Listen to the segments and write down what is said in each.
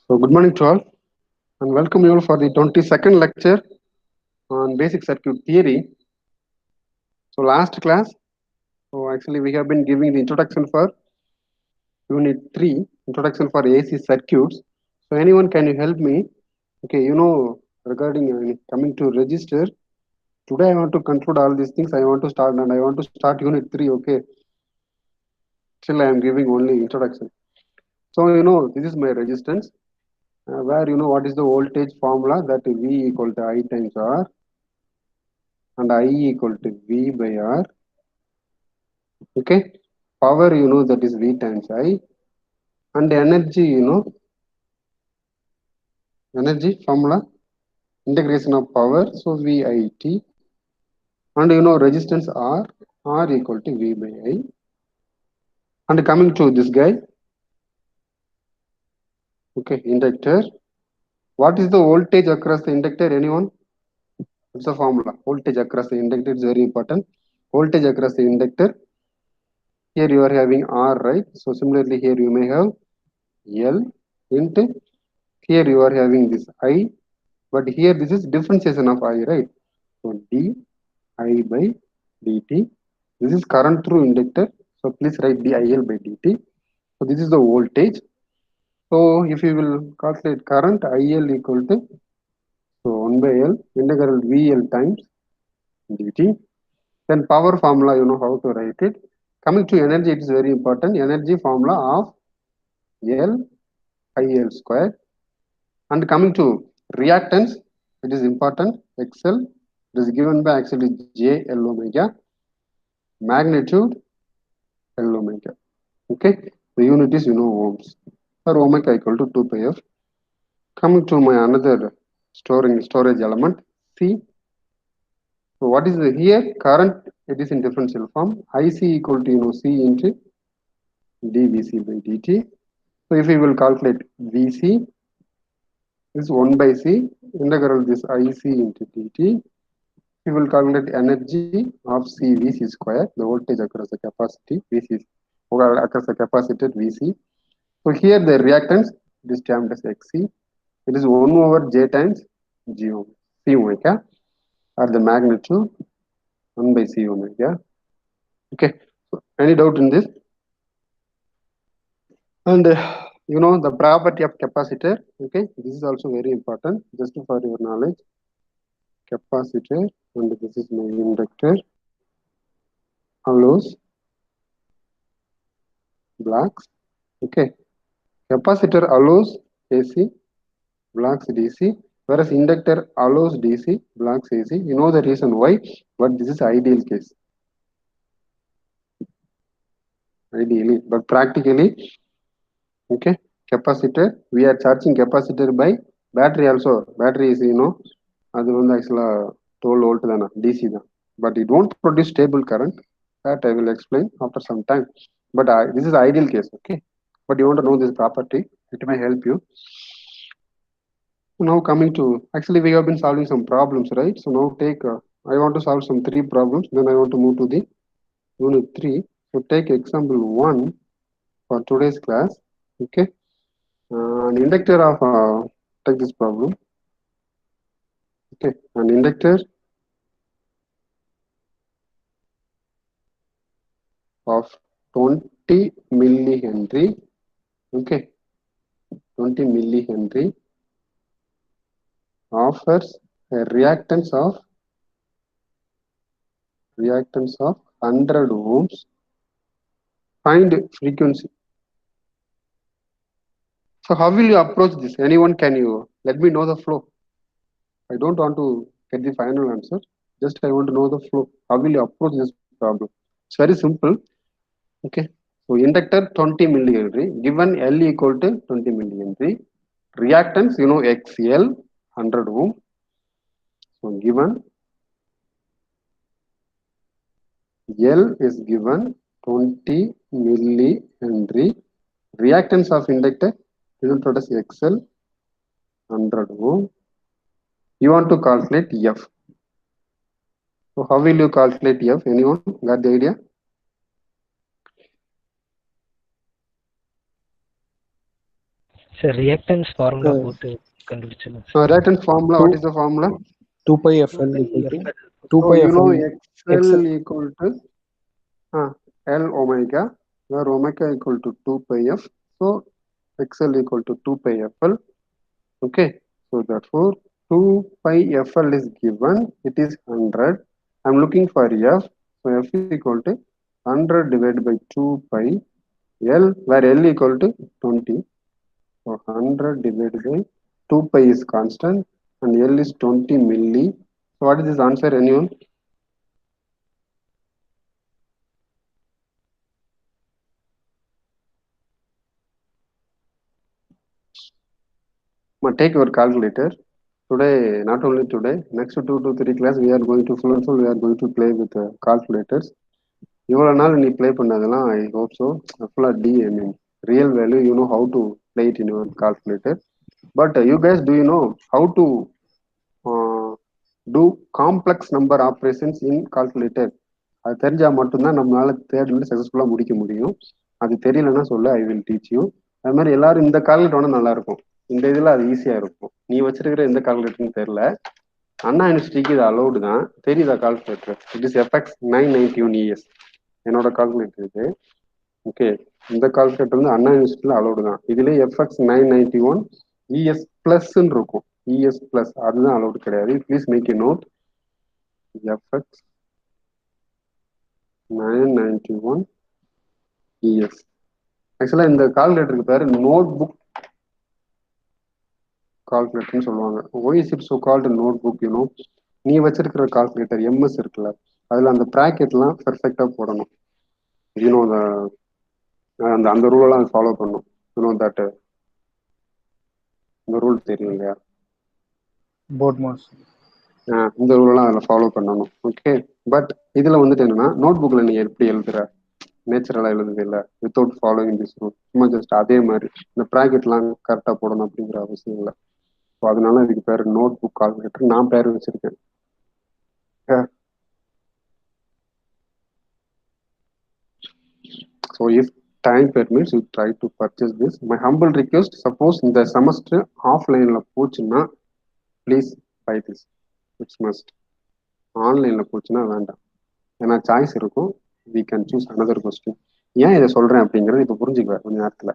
So, good morning to all, and welcome you all for the 22nd lecture on basic circuit theory. So, last class, actually, we have been giving the introduction for Unit 3, introduction for AC circuits. So, anyone can you help me? Okay, regarding coming to register, today I want to conclude all these things. I want to start and I want to start Unit 3. Okay, still I am giving only introduction. So, this is my resistance. Where what is the voltage formula that V equal to I times R and I equal to V by R. Okay, power that is V times I, and energy energy formula integration of power, so VIT, and resistance R equal to V by I. And coming to this guy, okay, inductor. What is the voltage across the inductor? Anyone? What's the formula? Voltage across the inductor is very important. Voltage across the inductor. Here you are having R, right? So similarly here you may have L into, here you are having this I, but here this is differentiation of I, right? So d I by dt. This is current through inductor. So please write dIL by dt. So this is the voltage. So if you will calculate current, IL equal to, so 1 by L integral VL times dt. Then power formula, you know how to write it. Coming to energy, it is very important. Energy formula of L IL square. And coming to reactance, it is important. XL, it is given by actually J L omega, magnitude L omega. Okay, the unit is ohms, or omega equal to 2 pi f. Coming to my another storage element C. So what is the here current? It is in differential form. IC equal to C into dVc by dt. So if we will calculate Vc, this 1 by C integral this IC into dt. We will calculate energy of C Vc square, the voltage across the capacity Vc across the capacitor Vc. So here the reactance, this termed as Xc. It is 1 over J times G omega, C omega, or the magnitude 1 by C omega. Okay, so any doubt in this? And the property of capacitor. Okay, this is also very important, just for your knowledge. Capacitor, and this is my inductor, allows blocks. Okay, capacitor allows AC, blocks DC, whereas inductor allows DC, blocks AC. You know the reason why, but this is ideal case. Ideally, but practically, okay, capacitor, we are charging capacitor by battery also. Battery is, அது வந்து ஆக்சுவலாக 12 volt தானே, DC தான், but it won't produce stable current. That I will explain after some time. But this is ideal case, okay? But you want to know this property, it may help you. Now coming to, actually we have been solving some problems, right? So now take, I want to solve some 3 problems, then I want to move to the unit 3. So take example 1 for today's class, okay? An inductor of, take this problem, okay? An inductor of 20 millihenry, okay, 20 millihenry offers a reactance of 100 ohms. Find frequency. So how will you approach this? Anyone, can you let me know the flow? I don't want to get the final answer, just I want to know the flow. How will you approach this problem? It's very simple. Okay, so inductor 20 millihenry, given L equal to 20 millihenry, reactance XL 100 ohm. So given L is given 20 millihenry, reactance of inductor denoted as XL 100 ohm. You want to calculate F. So how will you calculate F? Anyone got the idea? Sir reactance formula போட்டு கண்டுபிடிச்சிடலாம். reactance formula, what is the formula? 2 pi FL equal to 2 So pi you know FL XL equal to L omega, where omega equal to 2 pi f. So XL equal to 2 pi FL. Okay, so therefore 2 pi FL is given, it is 100. I'm looking for F, so F is equal to 100 divided by 2 pi L, where L equal to 20. So 100 divided by 2 pi is constant and L is 20 milli. So what is this answer, anyone? Take your calculator. Today, not only today, next 2 to 3 class, we are going to full and full, we are going to play with calculators. இவ்வளோ நாள் நீ play பண்ணதெல்லாம் ஐ hope so ஃபுல்லாக I mean real value you know how to play it in your calculator. But you guess do you know how to do complex number operations in calculator? அது தெரிஞ்சால் மட்டும்தான் நம்மளால third வந்து சக்ஸஸ்ஃபுல்லாக முடிக்க முடியும். அது தெரியலன்னா சொல்ல, ஐ வில் டீச் யூ. அது மாதிரி எல்லாரும் இந்த கால்குலேட்டர் வேணால் நல்லா இருக்கும். இந்த இதில் அது ஈஸியாக இருக்கும். நீ வச்சிருக்கிற எந்த கால்குலேட்டர்னு தெரியல. அண்ணா யூனிவர்சிட்டிக்கு இது அலௌடு தான். தெரியுதா calculator? It is FX 991 ES. என்னோட கால்குலேட்டர் இது. ஓகே, இந்த கால்குலேட்டர் வந்து அண்ணா யூனிவர்சிட்டியில் அலௌடு தான். இதுலேயே எஃப்எக்ஸ் 991 ES பிளஸ்ன்னு இருக்கும். ES பிளஸ் அதுதான் அலௌடு கிடையாது. Please make a note. FX 991 ES. ஆக்சுவலாக இந்த கால்குலேட்டருக்கு பேர் நோட் புக் கால்குலேட்டர்னு சொல்லுவாங்க. Why is it so called note book? You know, நீ வச்சிருக்கிற கால்குலேட்டர் எம்எஸ் இருக்குல்ல, அதில் அந்த ப்ராக்கெட்லாம் பெர்ஃபெக்டாக போடணும். யூனோ அந்த அந்த ரூலெல்லாம் ஃபாலோ பண்ணும். யூனோ தட் இந்த ரூல் தெரியும் இல்லையா? BODMAS. இந்த ரூலெல்லாம் அதில் ஃபாலோ பண்ணணும். ஓகே, பட் இதில் வந்துட்டு என்னன்னா, நோட் புக்கில் நீ எப்படி எழுதுற, நேச்சுரலாக எழுதுது இல்லை, வித்தவுட் ஃபாலோயிங் திஸ் ரூல். சும்மா ஜஸ்ட் அதே மாதிரி இந்த ப்ராக்கெட்லாம் கரெக்டாக போடணும் அப்படிங்கிற அவசியம் இல்லை. ஸோ அதனால இதுக்கு பேர் நோட் புக் கால்குலேட்டர். நான் பேர் வச்சிருக்கேன். So if time permits, you try to purchase this. My humble request, suppose இந்த செமஸ்டர் ஆஃப்லைன்ல போச்சுன்னா please buy this. It's must. ஆன்லைன்ல போச்சுன்னா வேண்டாம். ஏன்னா சாய்ஸ் இருக்கும். We can choose another question. ஏன் இதை சொல்றேன் அப்படிங்கிறது இப்போ புரிஞ்சுக்குவேன் கொஞ்ச நேரத்தில்.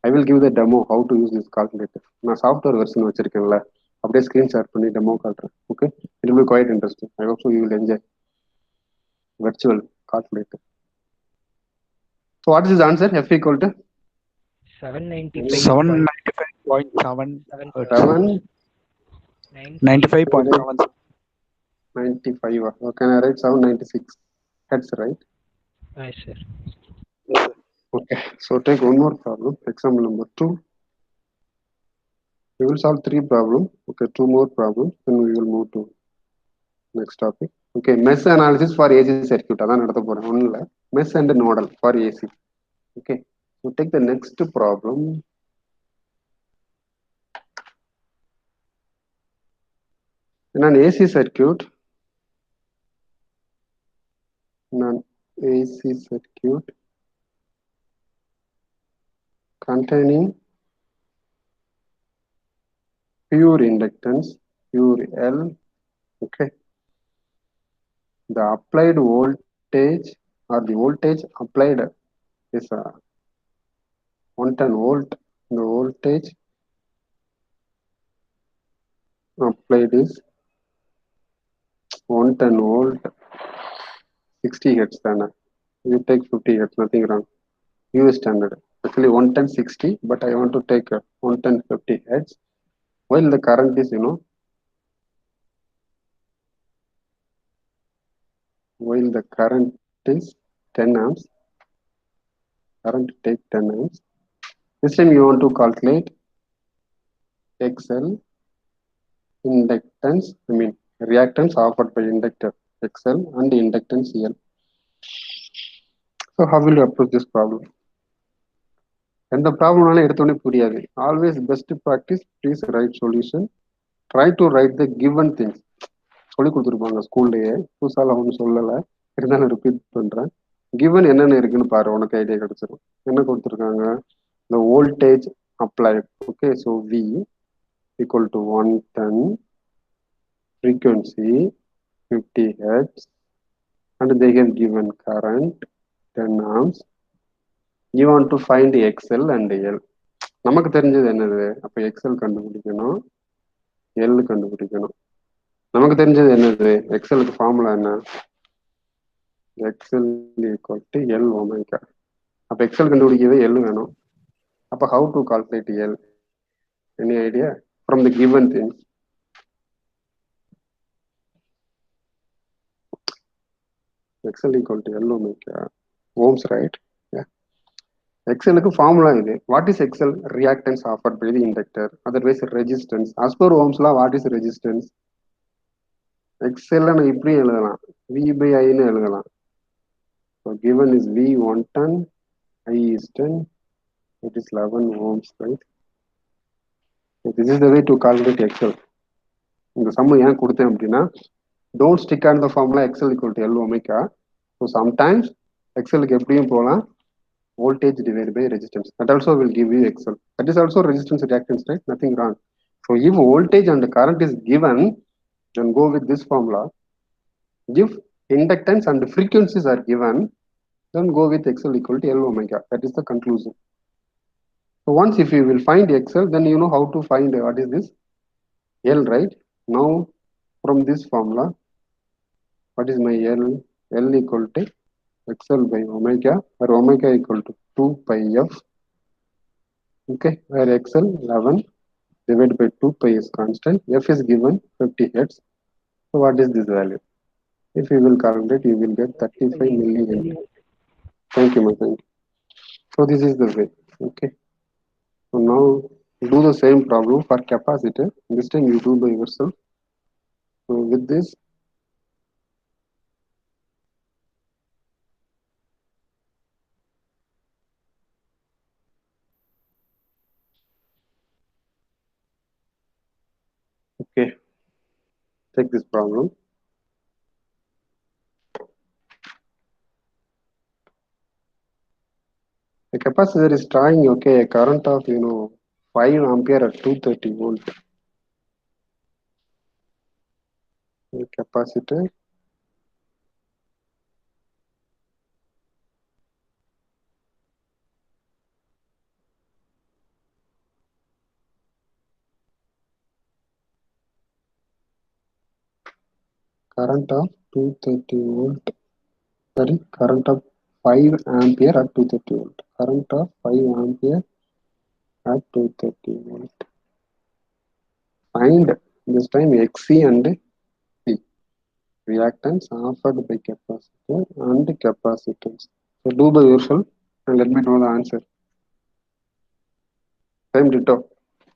I will give the demo how to use this calculator. நான் சாஃப்ட்வேர் வெர்ஷன் வச்சிருக்கேன்ல, அப்படியே ஸ்க்ரீன் ஷேர் பண்ணி டெமோ காட்டுறேன். Okay, it will be quite interesting. I hope so you will enjoy virtual calculator. So what is his answer? F equal to 795.7 95.7 95. Can I write 796 hertz, right? Yes, sir. Okay, so take one more problem. Example number 2. We will solve 3 problems. Okay, 2 more problems. Then we will move to next topic. Okay, mesh analysis for AC circuit. அதான் நடத்த போறேன். ஒன்றும் இல்லை, mesh and nodal for AC. Okay, so take the next problem. In an AC circuit, containing pure inductance, pure L. Okay, the applied voltage or the voltage applied is 110 volt. The voltage applied is 110 volt, 60 hertz. Then you take 50 hertz, nothing wrong. US standard. Actually 110 60, but I want to take 110 50 hertz. While the current is, you know, while the current is 10 amps, current take 10 amps. This time you want to calculate XL, inductance, I mean reactance offered by inductor XL and inductance L. So how will you approach this problem? And the problem எடுத்தோடனே புரியாது. Always best practice, please write solution. Try to write the given things. சொல்லி கொடுத்துருப்பாங்க ஸ்கூல்லையே, புதுசால ஒன்றும் சொல்லலை, இருந்தாலும் repeat பண்ணுறேன். Given என்னென்ன இருக்குன்னு பாரு, உனக்கு ஐடியா கிடைச்சிடும். என்ன கொடுத்துருக்காங்க? இந்த voltage applied. Okay, so V equal to 110, frequency 50 hertz, and they have given current 10 amps. You want to find XL and L. நமக்கு தெரிஞ்சது என்னது? அப்ப எக்ஸல் கண்டுபிடிக்கணும், எல் கண்டுபிடிக்கணும். நமக்கு தெரிஞ்சது என்னது? எக்ஸலுக்கு ஃபார்முலா என்ன? XL equal to L omega. அப்ப எக்ஸல் கண்டுபிடிக்கவே எல் வேணும். அப்ப how to calculate L? Any idea from the given things? XL equal to L omega ohms, right? எக்ஸலுக்கு ஃபார்முலா இது. What is XL? Reactance offered by the inductor, otherwise resistance. As per ஓம்ஸ்லா what is resistance? எக்ஸல்ல நான் இப்படியும் எழுதலாம், V by ஐன்னு எழுதலாம். So given is V 110, I is 10, it is 11 ohms, right? So this is the way to calculate XL. இந்த சம்ம ஏன் கொடுத்தேன் அப்படின்னா, don't stick on the formula XL equal to L omega. So sometimes XLக்கு எப்படியும் போகலாம், voltage divided by resistance. That also will give you XL. That is also resistance reactance, right? Nothing wrong. So if voltage and current is given, then go with this formula. If inductance and frequencies are given, then go with XL equal to L omega. That is the conclusion. So once if you will find XL, then you know how to find what is this L, right? Now from this formula, what is my L? L equal to XL by omega, where omega equal to 2 pi f. Okay, where XL 11 divided by 2 pi is constant. F is given 50 hertz. So what is this value? If you will calculate, you will get 35 milliamp. Thank you, my friend. So this is the way. Okay. So now do the same problem for capacitor. This time you do by yourself. So with this, okay, take this problem. The capacitor is drawing, okay, a current of 5 ampere at 230 volt. The capacitor current of 230 volt, sorry, current of 5 ampere at 230 volt. Current of 5 ampere at 230 volt. Find this time XC and C, reactance offered by capacitor and capacitance. So do by yourself and let me know the answer. Same ditto,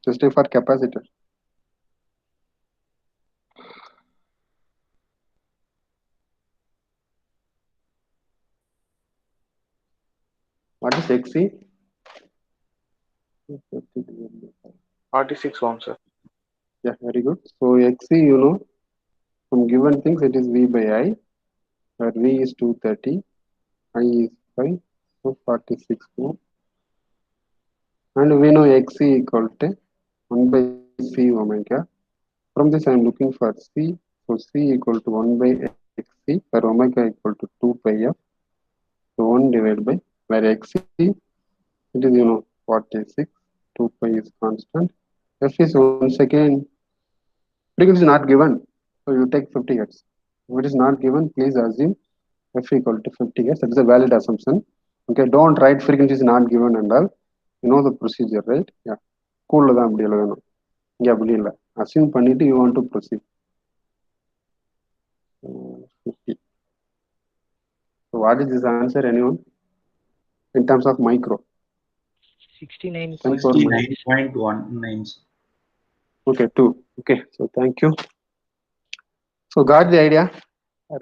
just for capacitor. What is XC? 46 ohms, sir. Yeah, very good. So XC, from given things, it is V by I, where V is 230, I is 5, so 46 ohm. And we know XC equal to 1 by C omega. From this, I am looking for C. So C equal to 1 by XC, where omega equal to 2 pi f. So 1 divided by, where XC, it is 46, 2 pi is constant. F is once again, frequency is not given, so you take 50 hertz. If it is not given, please assume F equal to 50 hertz. That is a valid assumption. Okay, don't write frequency is not given and all. You know the procedure, right? Yeah. Cool தான் அப்படி எழுதணும். இங்கே அப்படி இல்லை. Assume பண்ணிட்டு you want to proceed. 50. So what is this answer, anyone? In terms of micro. 69.19. Okay, 2. Okay, so thank you. So got the idea?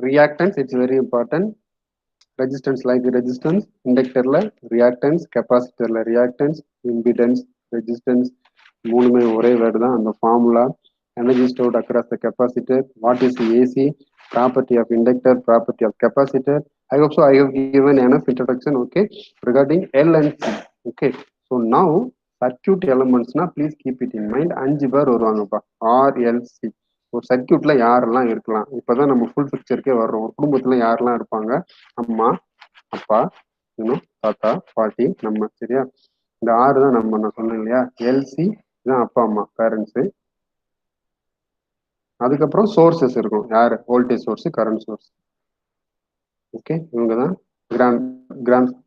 Reactance, it's very important. Resistance like resistance, inductor reactance, capacitor reactance, impedance, resistance, மூணுமே ஒரே word தான். அந்த formula, energy stored across the capacitor, what is the AC, property of inductor, property of capacitor. I hope so I have given enough introduction, okay, regarding L and C. Okay, so now circuit எலமெண்ட்ஸ்னா please keep it in mind. 5 பேர் வருவாங்கப்பா. RLC. ஒரு சர்க்கியூட்ல யாரெல்லாம் இருக்கலாம்? இப்பதான் நம்ம full பிக்சருக்கே வர்றோம். ஒரு குடும்பத்துல யாரெல்லாம் இருப்பாங்க? அம்மா, அப்பா, இன்னும் தாத்தா, பாட்டி, நம்ம. சரியா? இந்த 6 தான் நம்ம, நான் சொன்னேன் இல்லையா? எல்சி தான் அப்பா அம்மா, பேரண்ட்ஸு. அதுக்கப்புறம் சோர்சஸ் இருக்கும். யாரு? Voltage source, current source. Okay, இவங்க தான்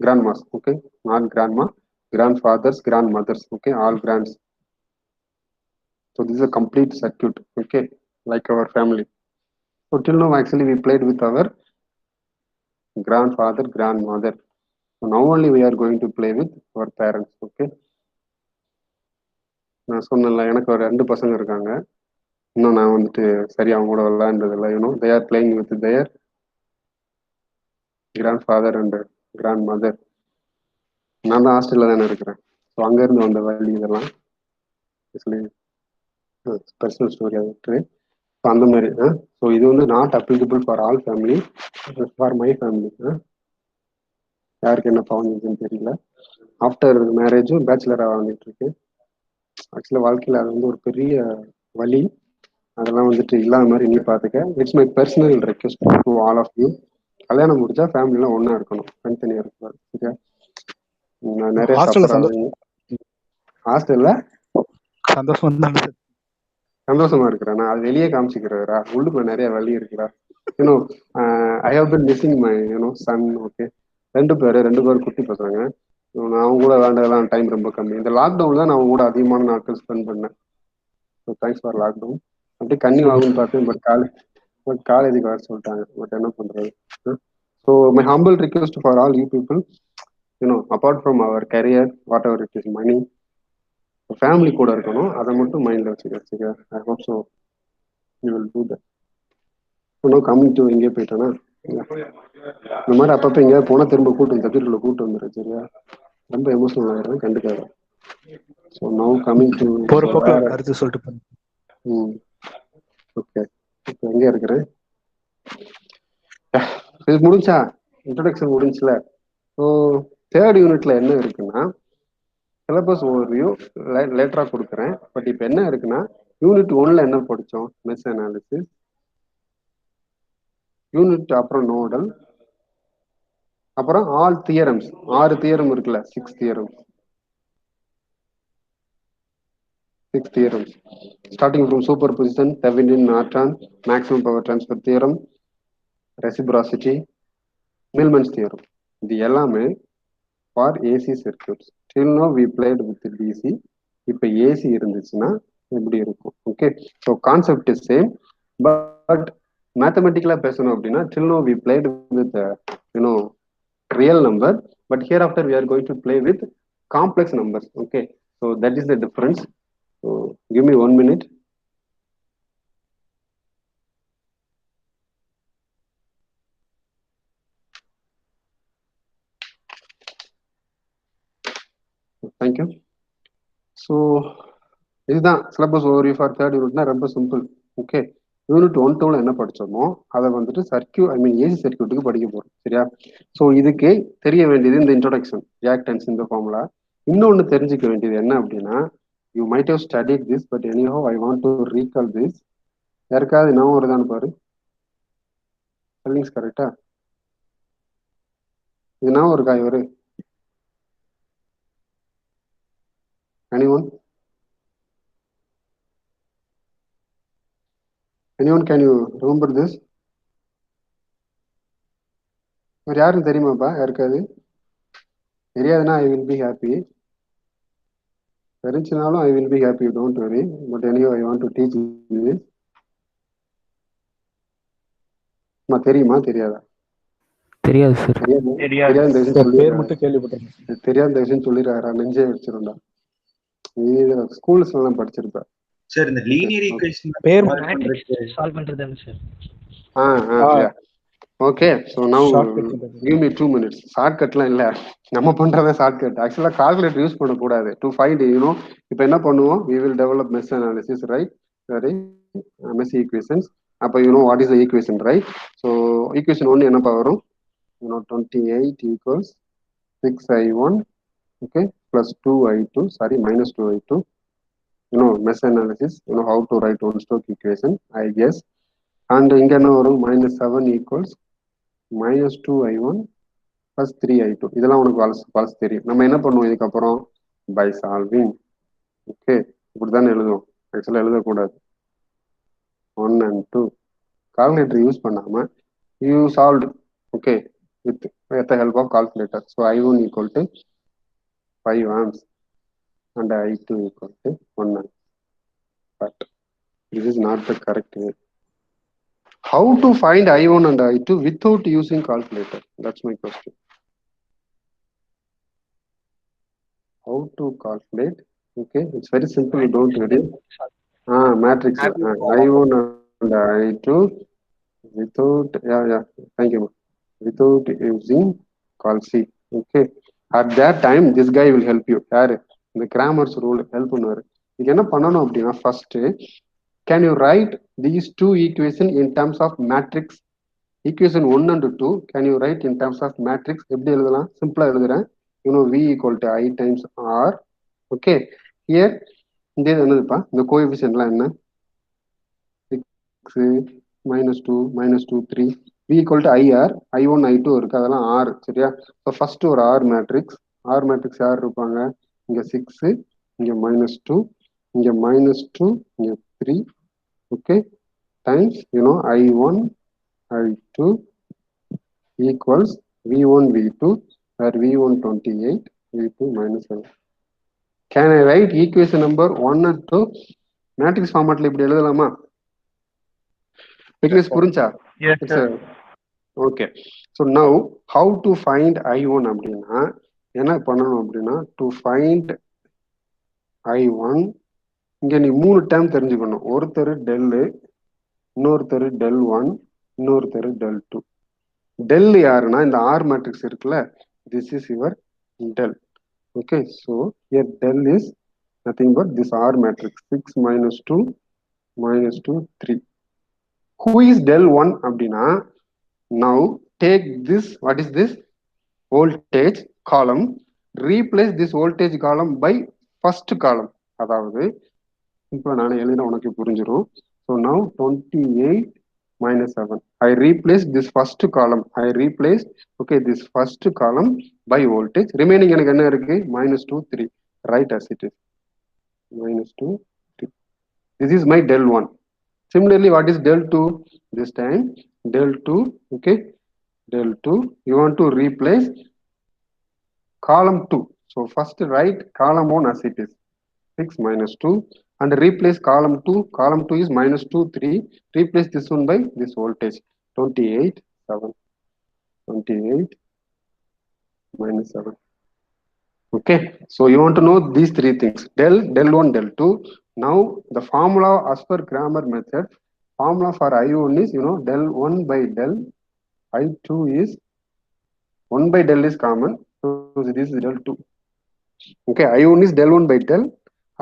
grandmas. Okay, not grandma, grandfathers, grandmothers. Okay, all grands. So this is a complete circuit. Okay, like our family. So till now actually we played with our grandfather, grandmother. So now only we are going to play with our parents. Okay, நான் சொன்னேன்ல, எனக்கு ஒரு 2 பசங்க இருக்காங்க. இன்னும் நான் வந்துட்டு சரியா அவங்க கூட விளையாண்டதில்லை. You know they are playing with their grandfather and grandmother. நான் தான் ஹாஸ்டல்ல தானே இருக்கிறேன். ஸோ அங்கேருந்து வந்த வழி இதெல்லாம் பர்சனல் ஸ்டோரி ஆகிட்டு. ஸோ அந்த மாதிரி. ஸோ இது வந்து not applicable for all family, for my family. யாருக்கு என்ன பாவம் தெரியல. ஆஃப்டர் மேரேஜும் பேச்சுலராக வாழ்ந்துட்டு இருக்கு. ஆக்சுவலாக வாழ்க்கையில் அது வந்து ஒரு பெரிய வழி. அதெல்லாம் வந்துட்டு இல்லாத மாதிரி நீ பார்த்துக்க. It's my personal request to all of you. கல்யாணம் முடிச்சா ஃபேமிலிலாம் ஒன்றா இருக்கணும், தனித்தனியாக இருக்கக்கூடாது. சரியா? நான் நிறைய சஃபர் ஆகுங்க ஹாஸ்டல்ல. சந்தோஷமா இருக்கிறேன். அது வெளியே காமிச்சிக்கிறா, உள்ளுக்குள்ள நிறைய வழி இருக்குடா. You know I have been missing my son. Okay, 2 பேர் குட்டி பசங்க. நான் அவங்க கூட விளையாண்டதெல்லாம் டைம் ரொம்ப கம்மி. இந்த லாக்டவுன் தான் நான் அவங்க கூட அதிகமான நாட்கள் ஸ்பெண்ட் பண்ணேன். So thanks for lockdown. அப்படியே கன்னியூ ஆகும்னு பார்த்தேன். பட் காலேஜுக்கு வர சொல்லிட்டாங்க. பட் என்ன பண்றது? So my humble request for all you people, apart from our career, whatever it is money, family கூட இருக்கணும். அதை மட்டும் மைண்ட்ல வச்சுக்க. சரியா? I hope so you will do that. இன்னும் கம்மிங் டு எங்கேயே போயிட்டானா, இந்த மாதிரி அப்பப்போ எங்கேயாவது போனால் திரும்ப சர்க்கியூட்ல கூட்டு வந்துடுறேன். சரியா? ரொம்ப எமோஷனல் ஆயிடுறேன், கண்டுக்காது. ஸோ நவ் கம்மிங் டு கருத்து சொல்லிட்டு. ஓகே, இப்போ எங்கே இருக்கிறேன்? இது முடிஞ்சா இன்ட்ரோடக்ஷன் முடிஞ்சுல. ஸோ தேர்ட் யூனிட்ல என்ன இருக்குன்னா, சிலபஸ் ஓவர்வியூ லேட்டரா கொடுக்குறேன். பட் இப்போ என்ன இருக்குன்னா, யூனிட் 1ல என்ன படித்தோம்? Mesh analysis. யூனிட் அப்புறம் நோடல், அப்புறம் ஆல் தியரம்ஸ். 6 தியரம் இருக்குல்ல, 6 theorems starting from superposition, Thevenin, Norton, maximum power transfer theorem, reciprocity, Millman's theorem. இது எல்லாமே for AC circuits. Till now we played with DC. இப்போ AC இருந்துச்சுன்னா எப்படி இருக்கும்? Okay, so concept is same. But மேத்தமெட்டிக்கலா பேசணும் அப்படின்னா, till now we played with real number, but hereafter we are going to play with complex numbers. Okay, so that is the difference. So give me 1 minute. Thank you. So இதுதான் syllabus overview for third யூனிட்னா ரொம்ப simple. Okay, unit 1, 2ல என்ன படிச்சோமோ அதை வந்துட்டு AC சர்க்கியூட்டுக்கு படிக்க போறோம். சரியா? So இதுக்கு தெரிய வேண்டியது இந்த இன்ட்ரோடக்ஷன், ரியாக்டன்ஸ், இந்த ஃபார்முலா. இன்னொன்று தெரிஞ்சுக்க வேண்டியது என்ன அப்படின்னா, you might have studied this, but anyhow I want to recall this. யாருக்காவது நான் வருதான்னு பாரு. ஸ்பெல்லிங்ஸ் கரெக்டா? இது நான் ஒரு காய் வரு. anyone can you remember this? யாருன்னு தெரியுமாப்பா? யாருக்காது தெரியாதுன்னா ஐ வில் பி ஹாப்பி. தெரிஞ்சுனாலும் I will be happy, don't worry. But anyhow I want to teach this. தெரியுமா தெரியாதா? தெரியாது சார். தெரியாத விஷயம் சொல்லிடுறாரா? நெஞ்சே வச்சிருந்தா. நீ ஸ்கூல்ஸ்ல எல்லாம் படிச்சிருப்ப சார். இந்த லீனியர் ஈக்குவேஷன் பேர் சால்வ் பண்றதுதானே sir? Okay, so now give me 2 minutes. ஷார்ட்கட்லாம் இல்லை, நம்ம பண்றதே ஷார்ட்கட். ஆக்சுவலாக கால்குலேட்டர் யூஸ் பண்ணக்கூடாது டு ஃபைண்ட். இப்போ என்ன பண்ணுவோம்? We will develop mesh analysis, right? சரி, மெஷ் ஈக்குவேஷன்ஸ். அப்போ what is the equation, right? So equation 1 என்னப்பா வரும்? 28 = 6i1. Okay, plus 2i2, sorry, minus 2i2. You know, mesh analysis, you know how to write one stroke equation, I guess. And இங்க என்ன வரும், minus 7 equals minus 2i1 plus 3i2. இதெல்லாம் உனக்கு பழசு தெரியும். நம்ம என்ன பண்ணுவோம் இதுக்கப்புறம், by solving. ஓகே, இப்படிதானே எழுதுவோம். ஆக்சுவலாக எழுதக்கூடாது. 1 and 2 கால்குலேட்டர் யூஸ் பண்ணாம you solved, okay, with the help of calculator. So I1 equal to 5 amps and I2 equal to 1 amp. But this is not the correct way. How to find I1 and I2 without using calculator? That's my question. How to calculate? Okay, it's very simple. Don't worry. Matrix. I1 and I2 without, yeah, thank you. Without using calc. Okay. At that time, this guy will help you. The Cramer's rule help பண்ணுவாரு. இதுக்கு என்ன பண்ணணும் அப்படின்னா, first, can you write these two equations in terms of matrix? Equation 1 and 2, can you write in terms of matrix? எப்படி எழுதலாம்? சிம்பிளா எழுதுறேன். You know, V equal to I times R. Okay. Here, இந்த என்னதுப்பா, இந்த கோஎஃபிஷியன்ட்லாம் என்ன? 6, -2, -2, 3. V equal to IR, I1, I2 இருக்கு, அதெல்லாம் R, சரியா? ஸோ ஃபர்ஸ்ட் ஒரு R மேட்ரிக்ஸ். R மேட்ரிக்ஸ் யார் இருப்பாங்க? இங்க 6, இங்க -2, இங்க -2, இங்க 3. Okay, times you know I1, I2 equals V1, V2, where V1 28, V2 -7. Can I write equation number 1 and 2 matrix ஃபார்மேட்ல இப்படி எழுதலாமா? விக்னேஷ் புரிஞ்சா? Yes, sir. Okay, so now how to find I1 அப்படின்னா என்ன பண்ணணும் அப்படின்னா, டு ஃபைண்ட் I1 இங்க நீ 3 டேர்ம் தெரிஞ்சுக்கணும். ஒருத்தர் டெல்லு, இன்னொருத்தர் del1, இன்னொருத்தர் del2. டெல் யாருன்னா இந்த ஆர் மேட்ரிக்ஸ் இருக்குல்ல, this is your del. Okay, so here del is nothing but this R matrix, 6 -2 -2 3. Who is del1 அப்படின்னா, now take this, what is this voltage column, replace this voltage column by first column. அதாவது இப்போ நான் எழுதின உனக்கு புரிஞ்சிடும். So now 28 -7. I replace this first column. Okay, this first column by voltage. Remaining எனக்கு என்ன இருக்கு? -2 3. Right as it is. -2 3. This is my del1. Similarly, what is del2? This time del2. Okay, del2. You want to replace column 2. So first write column 1 as it is. 6 -2. And replace column 2. Column 2 is -2 3. Replace this one by this voltage. 28 7. 28 -7. Okay, so you want to know these three things: del1, del2. Now the formula as per Cramer method, formula for I1 is, you know, del1 by del. I2 is 1 by del is common, so this is del2. Okay, I1 is del1 by del.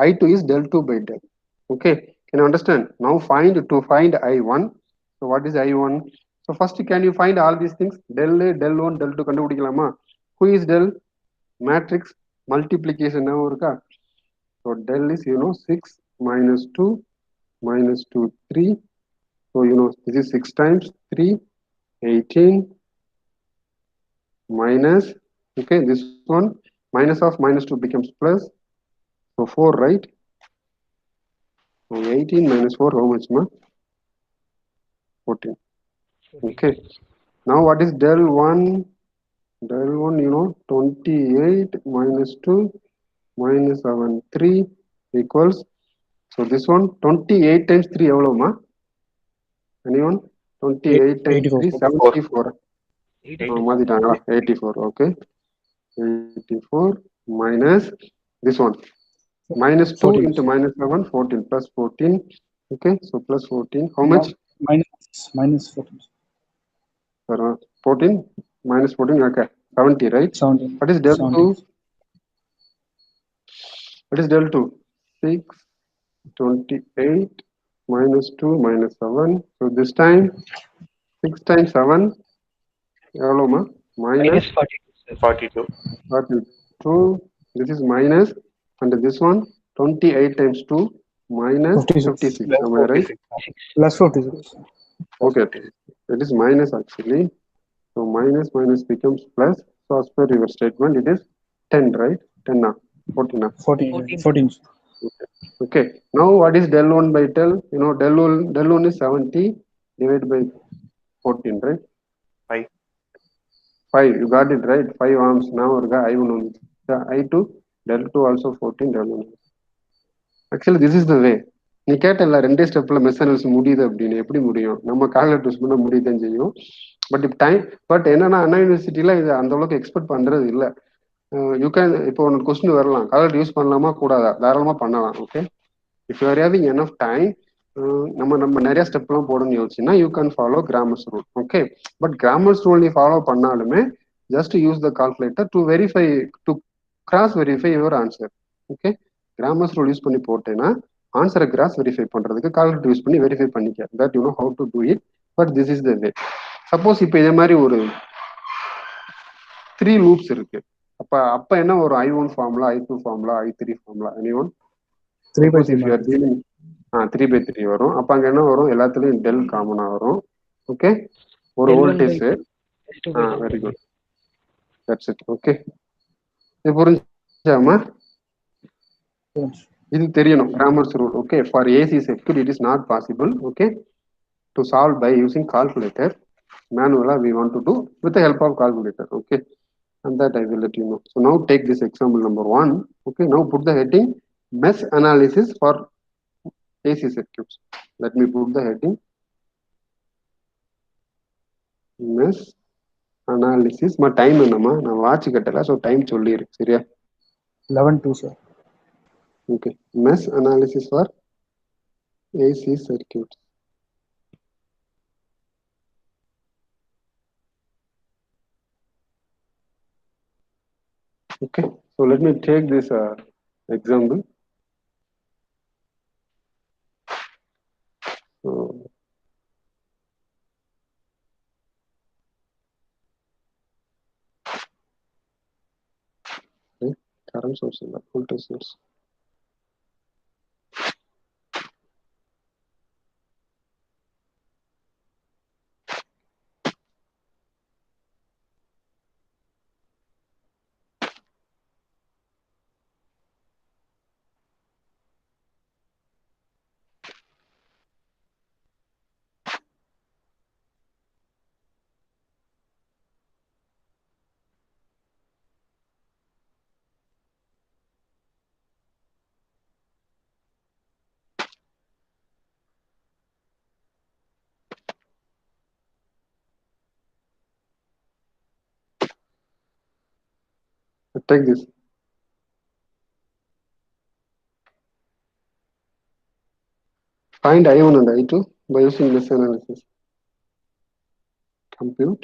I2 is del2 by del. Okay, can you understand? Now find I1. So what is I1? So first, can you find all these things? Del A, del1, del2 கண்டுபிடிக்கலாமா? Who is del? Matrix multiplication now இருக்கா? So del is, you know, 6 -2 -2 3. So you know this is 6 times 3, 18 minus, okay, this one minus of -2 becomes plus. So 4, right? So 18 minus 4, how much, ma? 14. Okay. Now what is del1? Del1, you know, 28 -2 -7 3 equals. So this one 28 times 3 எவ்வளவு, ma? Anyone? 28 times 3 74. மாத்திட்டாங்களா? 84. Okay. 84 minus this one. Minus 2 14. Into -7, 14 plus 14. Okay, so plus 14. How much? Minus 14. 14 minus 14. Okay, 70, right? 70. What is del 2? What is del 2? 6, 28 minus 2 minus 7. So this time 6 times 7. எவ்வளோமா? -42, sir. 42. 42 This is minus, and this one 28 times 2 minus 56. Plus Am I right? 46. Plus 46. Okay, okay. It is minus actually. So minus minus becomes plus. So as per your statement, it is 10, right? 10 now, 14 now. 14. 14. Okay. Now what is del 1 by del? You know, del 1 is 70 divided by 14, right? 5. 5. You got it right. 5 arms. Now I1 on I2, del 2 also 14, del 1. Actually, this is the way. நீ கேட்டல ரெண்டே ஸ்டெப்ல mess analysis முடியுது அப்படின்னு எப்படி முடியும்? நம்ம calculate use பண்ண முடியுதுன்னு செய்யும். பட் இப்போ டைம் என்னன்னா அண்ணா யூனிவர்சிட்டியில இது அந்த அளவுக்கு எக்ஸ்பெக்ட் பண்றது இல்லை. யூ கேன் இப்போ உனக்கு கொஸ்டின் வரலாம், கால்குலேட் யூஸ் பண்ணலாமா கூடாதா? தாராளமா பண்ணலாம். Okay, if you are having enough time, நம்ம நிறைய ஸ்டெப்லாம் போடணும்னு யோசிச்சுன்னா you can follow Cramer's rule. Okay, but Cramer's rule நீ ஃபாலோ பண்ணாலுமே just use the calculator to verify, to cross verify your answer. Okay, Cramer's rule use பண்ணி போட்டேன்னா ஆன்சரை கிராஸ் வெரிஃபை பண்றதுக்கு கால்குலேட்டர் யூஸ் பண்ணி வெரிஃபை பண்ணிக்க. That you know how to do it. But this is the way. Suppose இப்போ இதே மாதிரி ஒரு 3 லூப்ஸ் இருக்கு. அப்ப என்ன ஒரு I1 formula, I2 formula, I3 formula, any one? 3/3 வரும். அப்ப அங்க என்ன வரும்? எல்லாத்துலயும் டெல் காமனா வரும். ஓகே, ஒரு voltage. Very good, that's it. Okay, இது புரிஞ்சாமா? இது தெரியணும் Cramer's rule. Okay, for AC circuit it is not possible. Okay, to solve by using calculator. மேனுவலா we want to do with the help of calculator. Okay, and that I will let you know. So now take this example number 1. Okay, now put the heading mesh analysis for AC circuits. Let me put the heading mesh analysis. Ma time என்னமா? நான் watch கட்டல, so time சொல்லிரு. சரியா? 11:2 sir. Okay, mesh analysis for AC circuits. Okay, so let me take this example. So, okay, current source and voltage source. Take this. Find I1 and I2 by using mesh analysis. Compute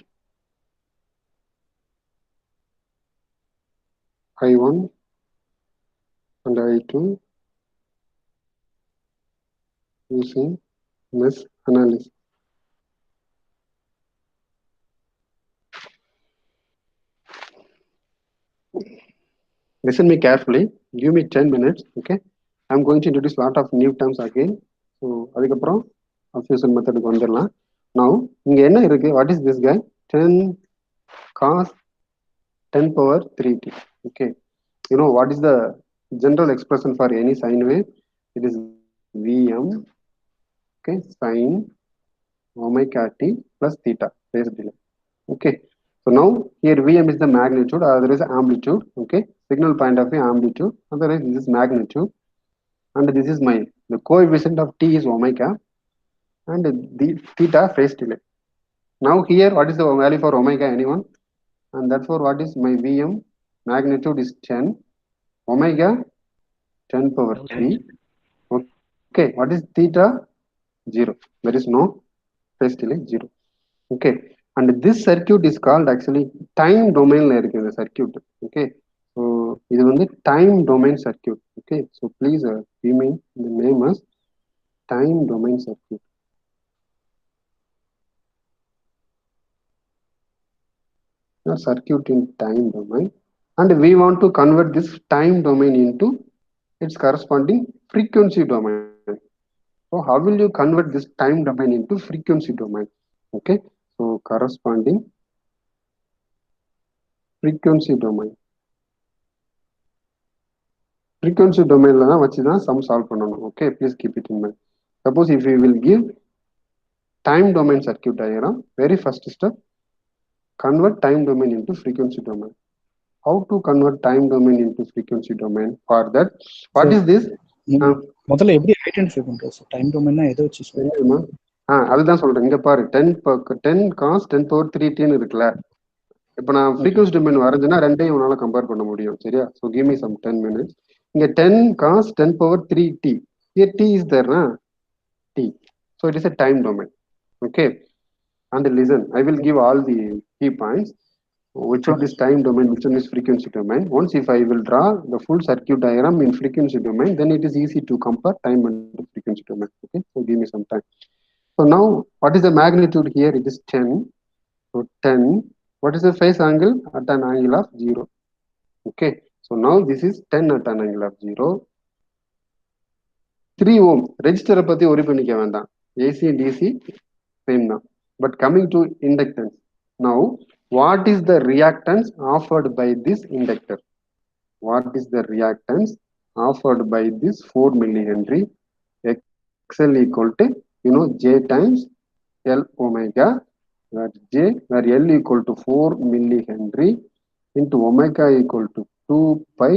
I1 and I2 using mesh analysis. Listen me carefully. Give me 10 minutes. Okay, I'm going to introduce a lot of new terms again. So அதுக்கப்புறம் fusion மெத்தடுக்கு வந்துடலாம். Now இங்க என்ன இருக்கு? What is this guy? 10 cos 10 power 3t. Okay, you know what is the general expression for any sine wave? It is Vm, okay, sine omega t plus theta phase delay. Okay, so now here Vm is the magnitude, there is amplitude. Okay, signal point of view amplitude, otherwise this is magnitude, and this is the coefficient of t is omega, and the theta phase delay. Now here what is the value for omega? Anyone? And therefore what is my Vm? Magnitude is 10, omega 10 power 3. Okay, what is theta? 0. There is no phase delay, 0. Okay, and this circuit is called actually time domain la irukku the circuit. Okay, so இது வந்து time domain circuit. Okay, so please give me the name as time domain circuit. Circuit in time domain. and we want to convert this time domain into its corresponding frequency domain. So how will you convert this time domain into frequency domain? Okay, so corresponding frequency domain. Frequency domain la vachi da sum solve pananum. Okay, please keep it in mind. Suppose if we will give time domain circuit diagram, very first step, convert time domain into frequency domain. How to convert time domain into frequency domain? For that, what Sir, is this? முதல்ல எப்படி identify பண்றது sir? Time டொமைன்னா எதை வச்சு சொல்லுங்க? அதுதான் சொல்றேன். இங்க பாரு 10 cos 10 power 3t இருக்குல்ல. இப்போ நான் ஃப்ரீக்வன்சி டொமைன் வரைஞ்சேன்னா ரெண்டையும் உன்னால கம்பேர் பண்ண முடியும். சரியா? So give me some 10 minutes. இங்க 10 cos 10 power 3t. Here t is there, na? T. So it is a time domain. Okay. And listen, I will give all the key points. Which one is time domain, which one is frequency domain. Once if I will draw the full circuit diagram in frequency domain, then it is easy to compare time and frequency domain. Okay. So give me some time. So now, what is the magnitude here? It is 10. So 10. What is the phase angle? At an angle of 0. Okay. So now this is 10 at an angle of 0. 3 ohm. Register pati worry panikka vendam. AC DC same now. But coming to inductance. Now, what is the reactance offered by this inductor? What is the reactance offered by this 4 millihenry? XL equal to, J times L omega, where J, where L equal to 4 millihenry into omega equal to 2 pi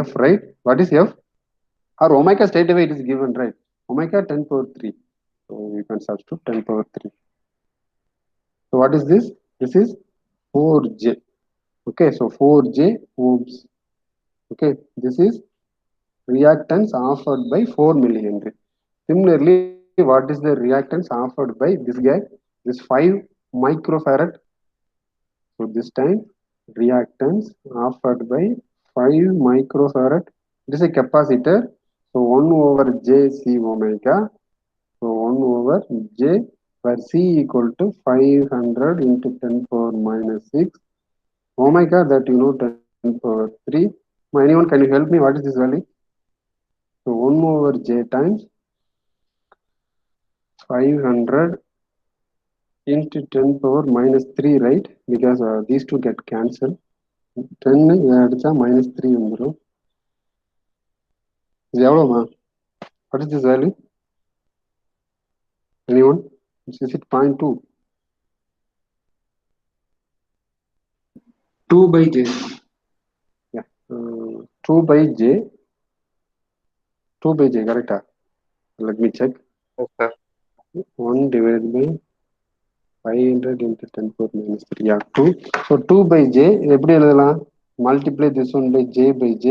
F, right? What is F? Or omega straight away it is given, right? Omega 10 power 3. So we can substitute 10 power 3. So what is this? This is 4J. Okay, so 4J ohms. Okay, this is reactance offered by 4 millihenry. Similarly, what is the reactance offered by this guy? This 5 microfarad. So this time reactance offered by 5 microfarad. This is a capacitor. So 1 over J C omega. So 1 over J, where C equal to 500 into 10 power minus 6. Omega, that 10 power 3. Anyone, can you help me? What is this value? So 1 over J times 500 into 10 power minus 3, right? Because these two get cancelled. 10 minus 3 வந்துரும். இது எவ்வளோமா? What is this value? Anyone? Is it 0.2? 2 by J. Yeah. 2 by J. 2 by J, correct? Let me check. Okay. 1 divided by 500 into 10 power minus 3. Yeah, 2. So 2 by J, எப்படி எழுதலாம்? Multiply this one by J by J.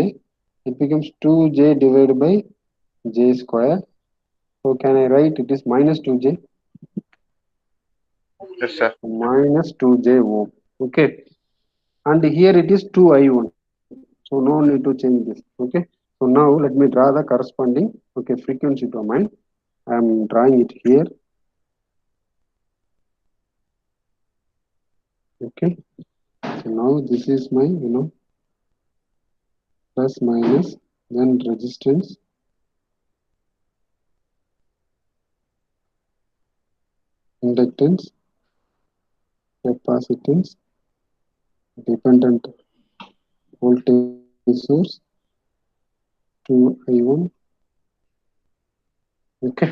It becomes 2J divided by J square. So can I write it is minus 2J? Yes, sir. Minus 2J ohm. Okay. And here it is 2I1. So no need to change this. Okay. So now let me draw the corresponding frequency domain. I am drawing it here. Okay. So now this is my plus minus, then resistance, inductance, capacitance, dependent voltage source, 2I1. Okay.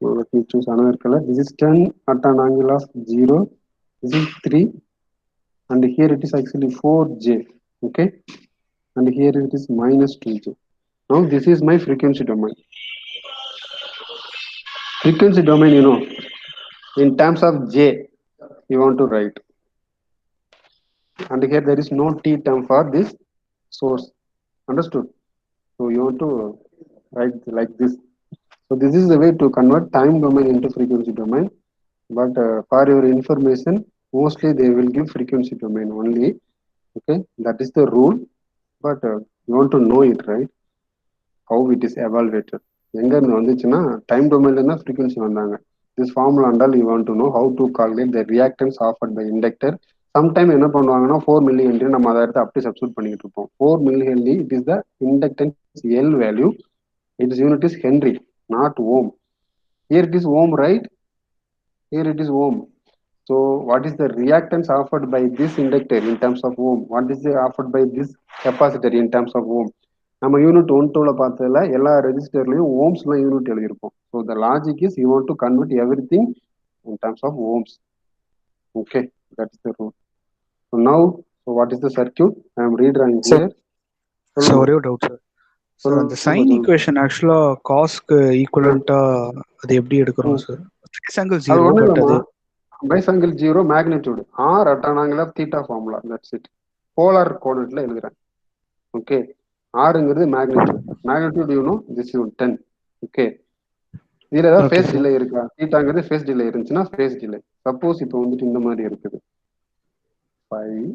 Now let me choose another color. This is 10 at an angle of 0. This is 3. And here it is actually 4J. Okay. And here it is minus 2J. Now this is my frequency domain. Frequency domain, in terms of J, you want to write. And here there is no T term for this source. Understood? So you want to write like this. So this is the way to convert time domain into frequency domain. But for your information, mostly they will give frequency domain only. Okay, that is the rule. But you want to know it, right? How it is evaluated. எங்க இருந்து வந்துச்சுன்னா time டொமைன்ல இருந்தா frequency வந்தாங்க. This formula and all you want to know how to calculate the reactance offered by inductor. Sometime என்ன பண்ணுவாங்கன்னா 4 milli Henry நம்ம அதை எடுத்து அப்படி சப்ஸ்டியூட் பண்ணிட்டு இருப்போம். 4 milli henry it is the inductance L value, it's unit is henry, not ohm. Here it is ohm, right? Here it is ohm. So what is the reactance offered by this inductor in terms of ohm? What is the offered by this capacitor in terms of ohm? நம்ம unit 1-2ல பார்த்ததுல எல்லா ரெஜிஸ்டர்லையும் ஓம்ஸ்லாம் unit எழுதியிருப்போம். So the logic is you want to convert everything in terms of ohms. Okay, that is the rule. So now what is the circuit? I am redrawing here. Sir ஒரே ஒரு doubt sir. Sir அந்த sine equation ஆக்சுவலா காஸ்க்கு ஈக்குவலண்டா அது எப்படி எடுக்கிறோம் sir? Phase angle அது 0 ஒன்றும் பட் இல்லைம்மா, அது பைஸ் angle 0 magnitude R at an angle of theta formula, that's it. Polar கோஆர்டினேட்ல எழுதுறேன். ஓகே, ஆறுங்கிறது மேக்னிடியூட், மேக்னிடியூட் யூனோ திஸ் யூன் 10. ஓகே, இதுல ஏதாவது Okay, ஃபேஸ் sir. டிலே இருக்கா? தீட்டாங்கிறது ஃபேஸ் டிலே இருந்துச்சுன்னா ஃபேஸ் டிலே. சப்போஸ் இப்போ வந்துட்டு இந்த மாதிரி இருக்குது 5,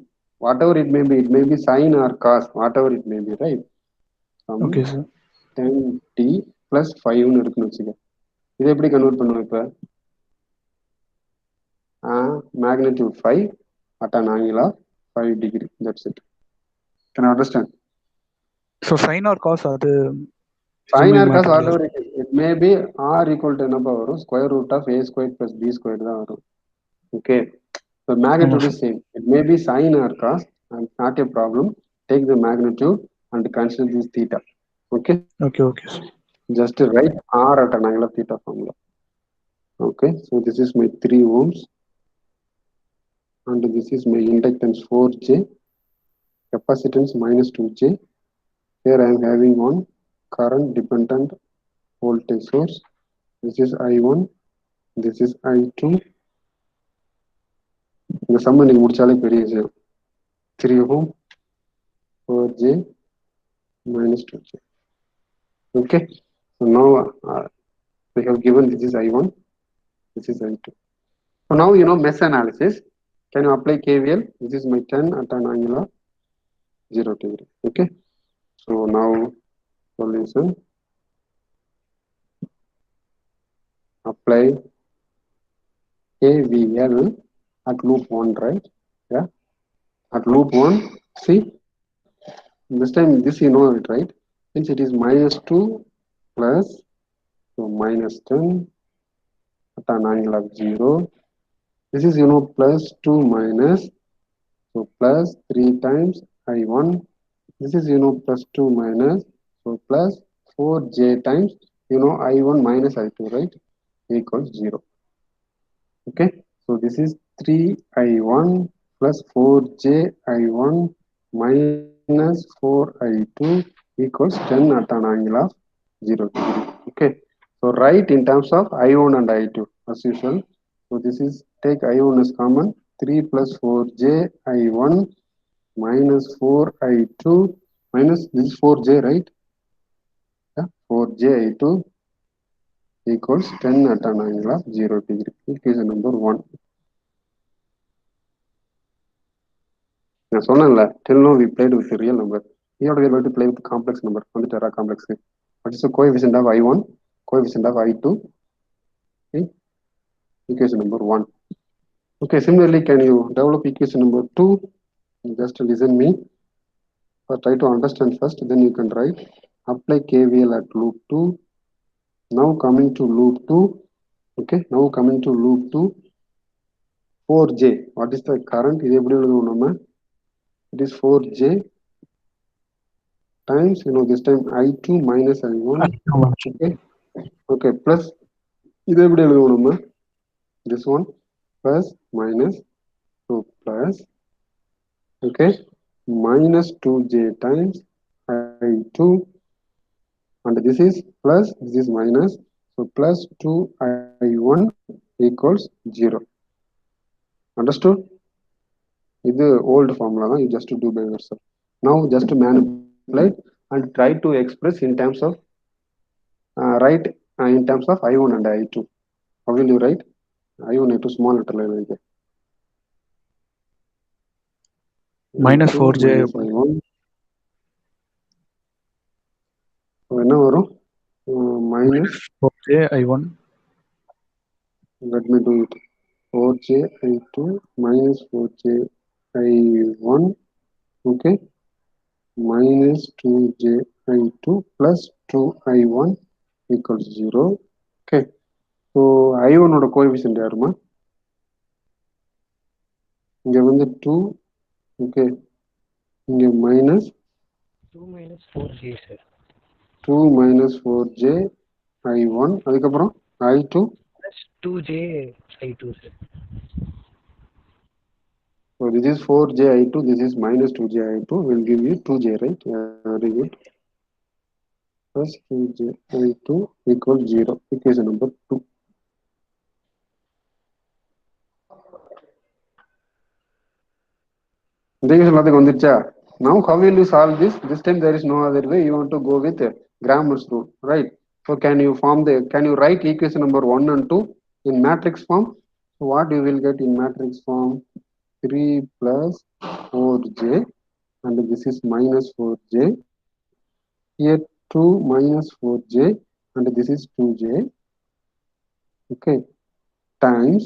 whatever it may be sin or cos, whatever it may be, right? Okay, sir. 10t plus 5னு இருக்குன்னு வச்சுக்க. இதை எப்படி கன்வெர்ட் பண்ணுவோம் இப்போ? Magnitude 5 at an angle of 5 degree. That's it. Can you understand? So sin or cos அது Sin or cos, matter whatever it is, it may be r equal to என்னப்பா வரும்? square root of a squared plus b squared தான் வரும். Okay. The magnitude is same. It may be sin or cos, and not a problem. Take the magnitude and consider this theta. Okay. Okay, sir. Just write r at an angle of theta formula. Okay. So this is my 3 ohms. And this is my inductance 4J, capacitance minus 2J. Here I am having one current dependent voltage source. This is I1, this is I2. இந்த சம்ம நீங்க முடிச்சாலே பெரிய விஷயம். 3 ohm, 4J minus 2J. Okay, so now we have given this is I1, this is I2. So now you know mesh analysis. Can you apply KVL? This is my 10 at an angle of 0 degree. Okay, so now solution. Apply KVL at loop 1, right? Yeah, at loop 1, see, this time this you know it, right? Since it is minus 2 plus, so minus 10 at an angle of 0. This is, you know, plus 2 minus, so plus 3 times I1. This is, you know, plus 2 minus, so plus 4J times, you know, I1 minus I2, right? Equals 0. Okay, so this is 3I1 plus 4J I1 minus 4I2 equals 10 at an angle of 0 degree. Okay, so write in terms of I1 and I2 as usual. So this is, take I1 as common, 3 plus 4J I1 minus 4I2 minus this is 4J, right? Yeah, 4J I2 equals 10 at an angle of 0 degree. Equation number 1. நான் சொன்னேன்ல, till now we played with the real number. Here we are going to play with complex number. வந்துட்டு வரா complex. What is the coefficient of I1? Coefficient of I2? Okay. Equation number 1. Okay, similarly, can you develop equation number 2? Just listen me. But try to understand first, then you can write. Apply KVL at loop 2. Now coming to loop 2. Okay, now coming to loop 2. 4J. What is the current? இது எப்படி எழுதுவோம் நம்ம? It is 4J times, you know, this time I2 minus I1. Okay, okay, plus இது எப்படி எழுதுவோம் நம்ம? This one plus minus, so plus, okay, minus 2J times I2, and this is plus, this is minus, so plus 2I1 equals 0. Understood? This is old formula, you just to do by yourself. Now just to manipulate and try to express in terms of write in terms of I1 and I2. How will you write? I1 into small letter like that. minus 4J minus I1. So என்ன வரும்? Minus 4J I1. Let me do it. 4J I2 minus 4J I1, okay, minus 2j I2 plus 2I1 equals 0. Okay, so I1 ஓட coefficient யாருமா? இங்க வந்து 2, okay, இங்க minus 2 minus 4j sir. 2 minus 4j I1, அதுக்கப்புறம் I2 plus 2j I2 sir. So this is 4j I2, this is minus 2j I2, will give you 2j, right? Very good. Plus 2j I2 equals 0. Equation number 2. Now how will you solve this? This time there is no other way. You want to go with Grammar's rule, right? So can you write equation number 1 and 2 in matrix form? So what you will get in matrix form? 3 plus 4j, and this is minus 4j. Here 2 minus 4j, and this is 2j. Okay, times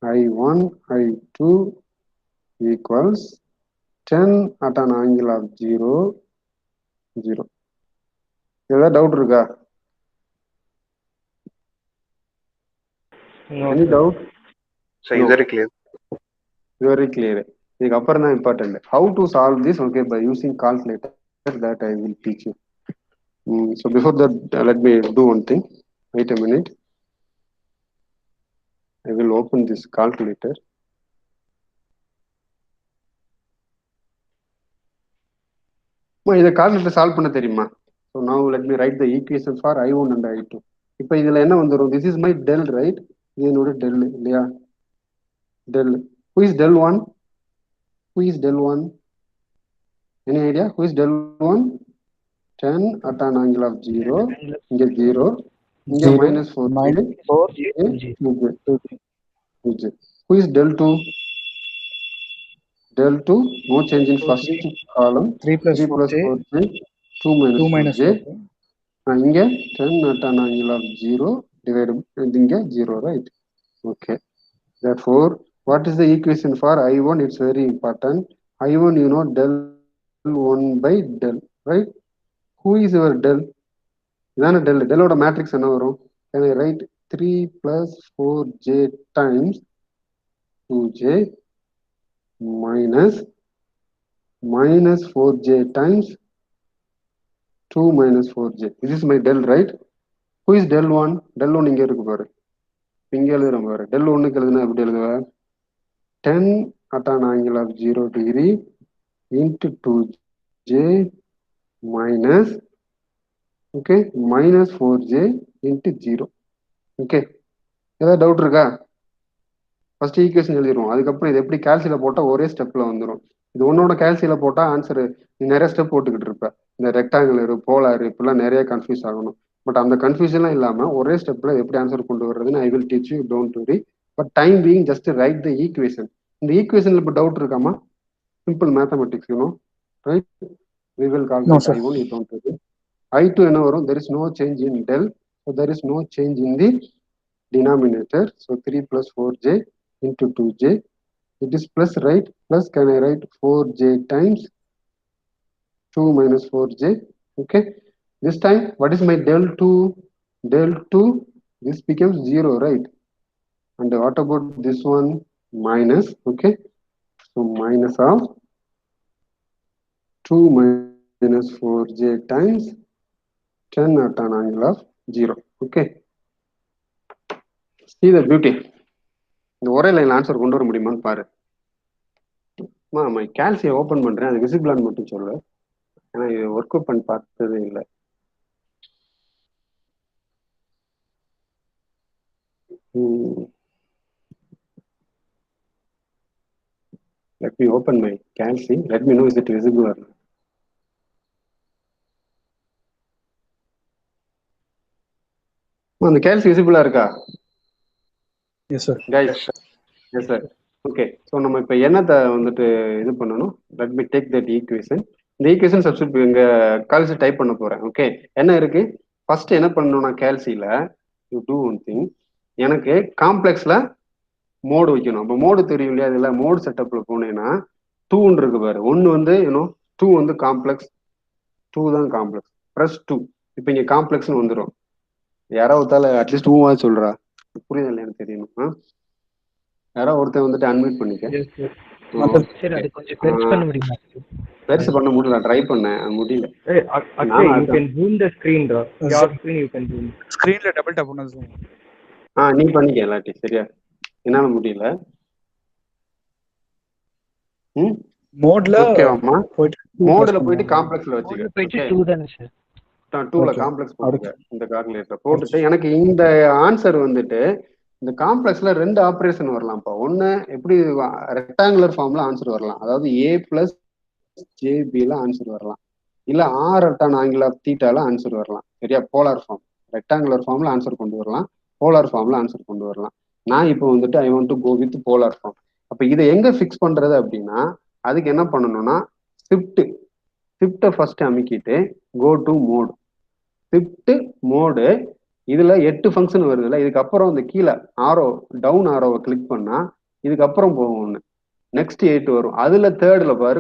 I1, I2 equals 10 at an angle of 0, 0. ஏதாவது doubt இருக்கா? Any doubt? So is very clear. Very clear. இதுக்கு அப்புறம் தான் important. How to solve this? Okay, by using calculator, that I will teach you. So before that, let me do one thing. Wait a minute. I will open this calculator. இதை calculator solve பண்ண தெரியுமா? So now let me write the equations for I1 and I2. இப்போ இதுல என்ன வந்துரும்? This is my del, right? இது என்னோட del இல்லையா? Del. Who is del 1? Who is del 1? Any idea? Who is del 1? 10 at an angle of 0. இங்க 0. இங்க minus 4j. 2j. Who is del 2? Del 2, no change in first column. 3 plus 4j, 2 minus 4j. இங்க 10 at an angle of 0 divided by இங்க 0, right? Okay. Therefore, what is the equation for I1? It's very important. I1, you know, del 1 by del, right? Who is your del? இதான del. Del ஓட matrix என்ன வரும்? Can I write 3 plus 4j times 2j minus 4j times 2 minus 4j. This is my del, right? Who is del 1? Del 1 இங்க இருக்கு பாரு. இங்க எழுதுறோம் பாரு. del 1 க்கு எழுதுனா எப்படி எழுதுவ? 10 at an angle of 0 degree into 2j minus, okay, minus 4j into 0. Okay. ஏதாவது டவுட் இருக்கா? ஃபர்ஸ்ட் ஈக்குவேஷன் எழுதிடுவோம். அதுக்கப்புறம் இது எப்படி கேல்சியில போட்டா ஒரே ஸ்டெப்ல வந்துடும். இது ஒன்னோட கேல்சியில போட்டா ஆன்சர் நீ நிறைய ஸ்டெப் போட்டுக்கிட்டு இருப்ப. இந்த ரெக்டாங்குலர், போலார் இப்பெல்லாம் நிறைய கன்ஃபியூஸ் ஆகணும். பட் அந்த கன்ஃபியூஷன்லாம் இல்லாம ஒரே ஸ்டெப்ல எப்படி ஆன்சர் கொண்டு வர்றதுன்னு I will teach you, don't worry. But time being just write the equation. இந்த ஈக்குவேஷன்ல இப்போ டவுட் இருக்காமா? Simple mathematics, you know, right? We will calculate I1, you don't worry. I2 என்ன வரும்? There is no change in del, so there is no change in the denominator. So 3 plus 4j into 2j. It is plus, right? Plus, can I write 4j times 2 minus 4j? Okay. This time, what is my del 2? Del 2, this becomes 0, right? And what about this one? Minus, okay. So minus of 2 minus 4j times 10 at an angle of 0. Okay. See the beauty. இந்த ஒரே line answer கொண்டு வர முடியுமான்னு பாரு. கேல்சியை open பண்றேன், அது விசிபிளான்னு மட்டும் சொல்லு. ஏன்னா இது ஒர்க் அவுட் பண்ணி பார்த்ததே இல்லை. Let me open my calci. Let me know is it visible or not. அந்த கேல்சி விசிபிளா இருக்கா? Yes sir. Guys, yes sir. Okay, so நம்ம இப்போ என்னத்தை வந்துட்டு இது பண்ணணும்? Let me take that equation. இந்த ஈக்குவேஷன் சப்ஸ்டிட்யூட் இங்க கால்சி டைப் பண்ண போறேன். ஓகே, என்ன இருக்கு? ஃபர்ஸ்ட் என்ன பண்ணணும்? நான் கேல்சியில யூ டூ ஒன் திங். எனக்கு காம்ப்ளெக்ஸ்ல மோடு வைக்கணும். அப்போ மோடு தெரியும் இல்லையா? அதுல மோடு செட்டப்ல போனேன்னா 2 இருக்கு பாரு. 1 வந்து 2 வந்து காம்ப்ளெக்ஸ், 2 தான் காம்ப்ளெக்ஸ், ப்ளஸ் 2. இப்போ இங்க காம்ப்ளெக்ஸ்னு வந்துடும். யாராவது அட்லீஸ்ட் 2 சொல்றா, புரியுது இல்லையான்னு தெரியணும். யாராவது ஒருத்தர் வந்துட்டு அன்மியூட் பண்ணிக்க. சார் அது கொஞ்சம் பெருசு பண்ண முடியுமா? பெருசு பண்ண முடியல, ட்ரை பண்ணேன், முடியல. Akshay, you can zoom the screen, bro. Your screen you can zoom. ஸ்கிரீன்ல டபுள் டேப் பண்ணா zoom. நீ பண்ணிக்க இல்லாட்டி, சரியா? என்னால முடியல. மோட்ல ஓகேவாமா? போயிட்டு மோடுல போயிட்டு காம்ப்ளெக்ஸ்ல வச்சுக்க. போயிட்டு 2 தானே சார்? 2ல காம்ப்ளெக்ஸ் போட்டுக்க. இந்த கால்குலேட்டர் போட்டுட்டு எனக்கு இந்த ஆன்சர் வந்துட்டு இந்த காம்ப்ளெக்ஸ்ல 2 ஆபரேஷன் வரலாம்ப்பா. ஒன்னு எப்படி ரெக்டாங்குலர் ஃபார்ம்ல ஆன்சர் வரலாம், அதாவது a பிளஸ் jb ல ஆன்சர் வரலாம், இல்ல ஆர் அட்டான் ஆங்கிள் ஆஃப் தீட்டால ஆன்சர் வரலாம். சரியா? போலார் ஃபார்ம், ரெக்டாங்குலர் ஃபார்ம்ல ஆன்சர் கொண்டு வரலாம், போலார் ஃபார்ம்ல ஆன்சர் கொண்டு வரலாம். நான் இப்போ வந்துட்டு I want to go with polar form. அப்ப இதை எங்க ஃபிக்ஸ் பண்றது அப்படின்னா, அதுக்கு என்ன பண்ணணும்னா ஷிஃப்ட்டை ஃபர்ஸ்ட் அமுக்கிட்டு go to mode, shift mode. இதுல 8 ஃபங்க்ஷன் வருதுல்ல, இதுக்கப்புறம் இந்த கீழே ஆரோ டவுன் ஆரோவை கிளிக் பண்ணா இதுக்கப்புறம் போகும் ஒண்ணு, நெக்ஸ்ட் 8 வரும். அதுல தேர்ட்ல பாரு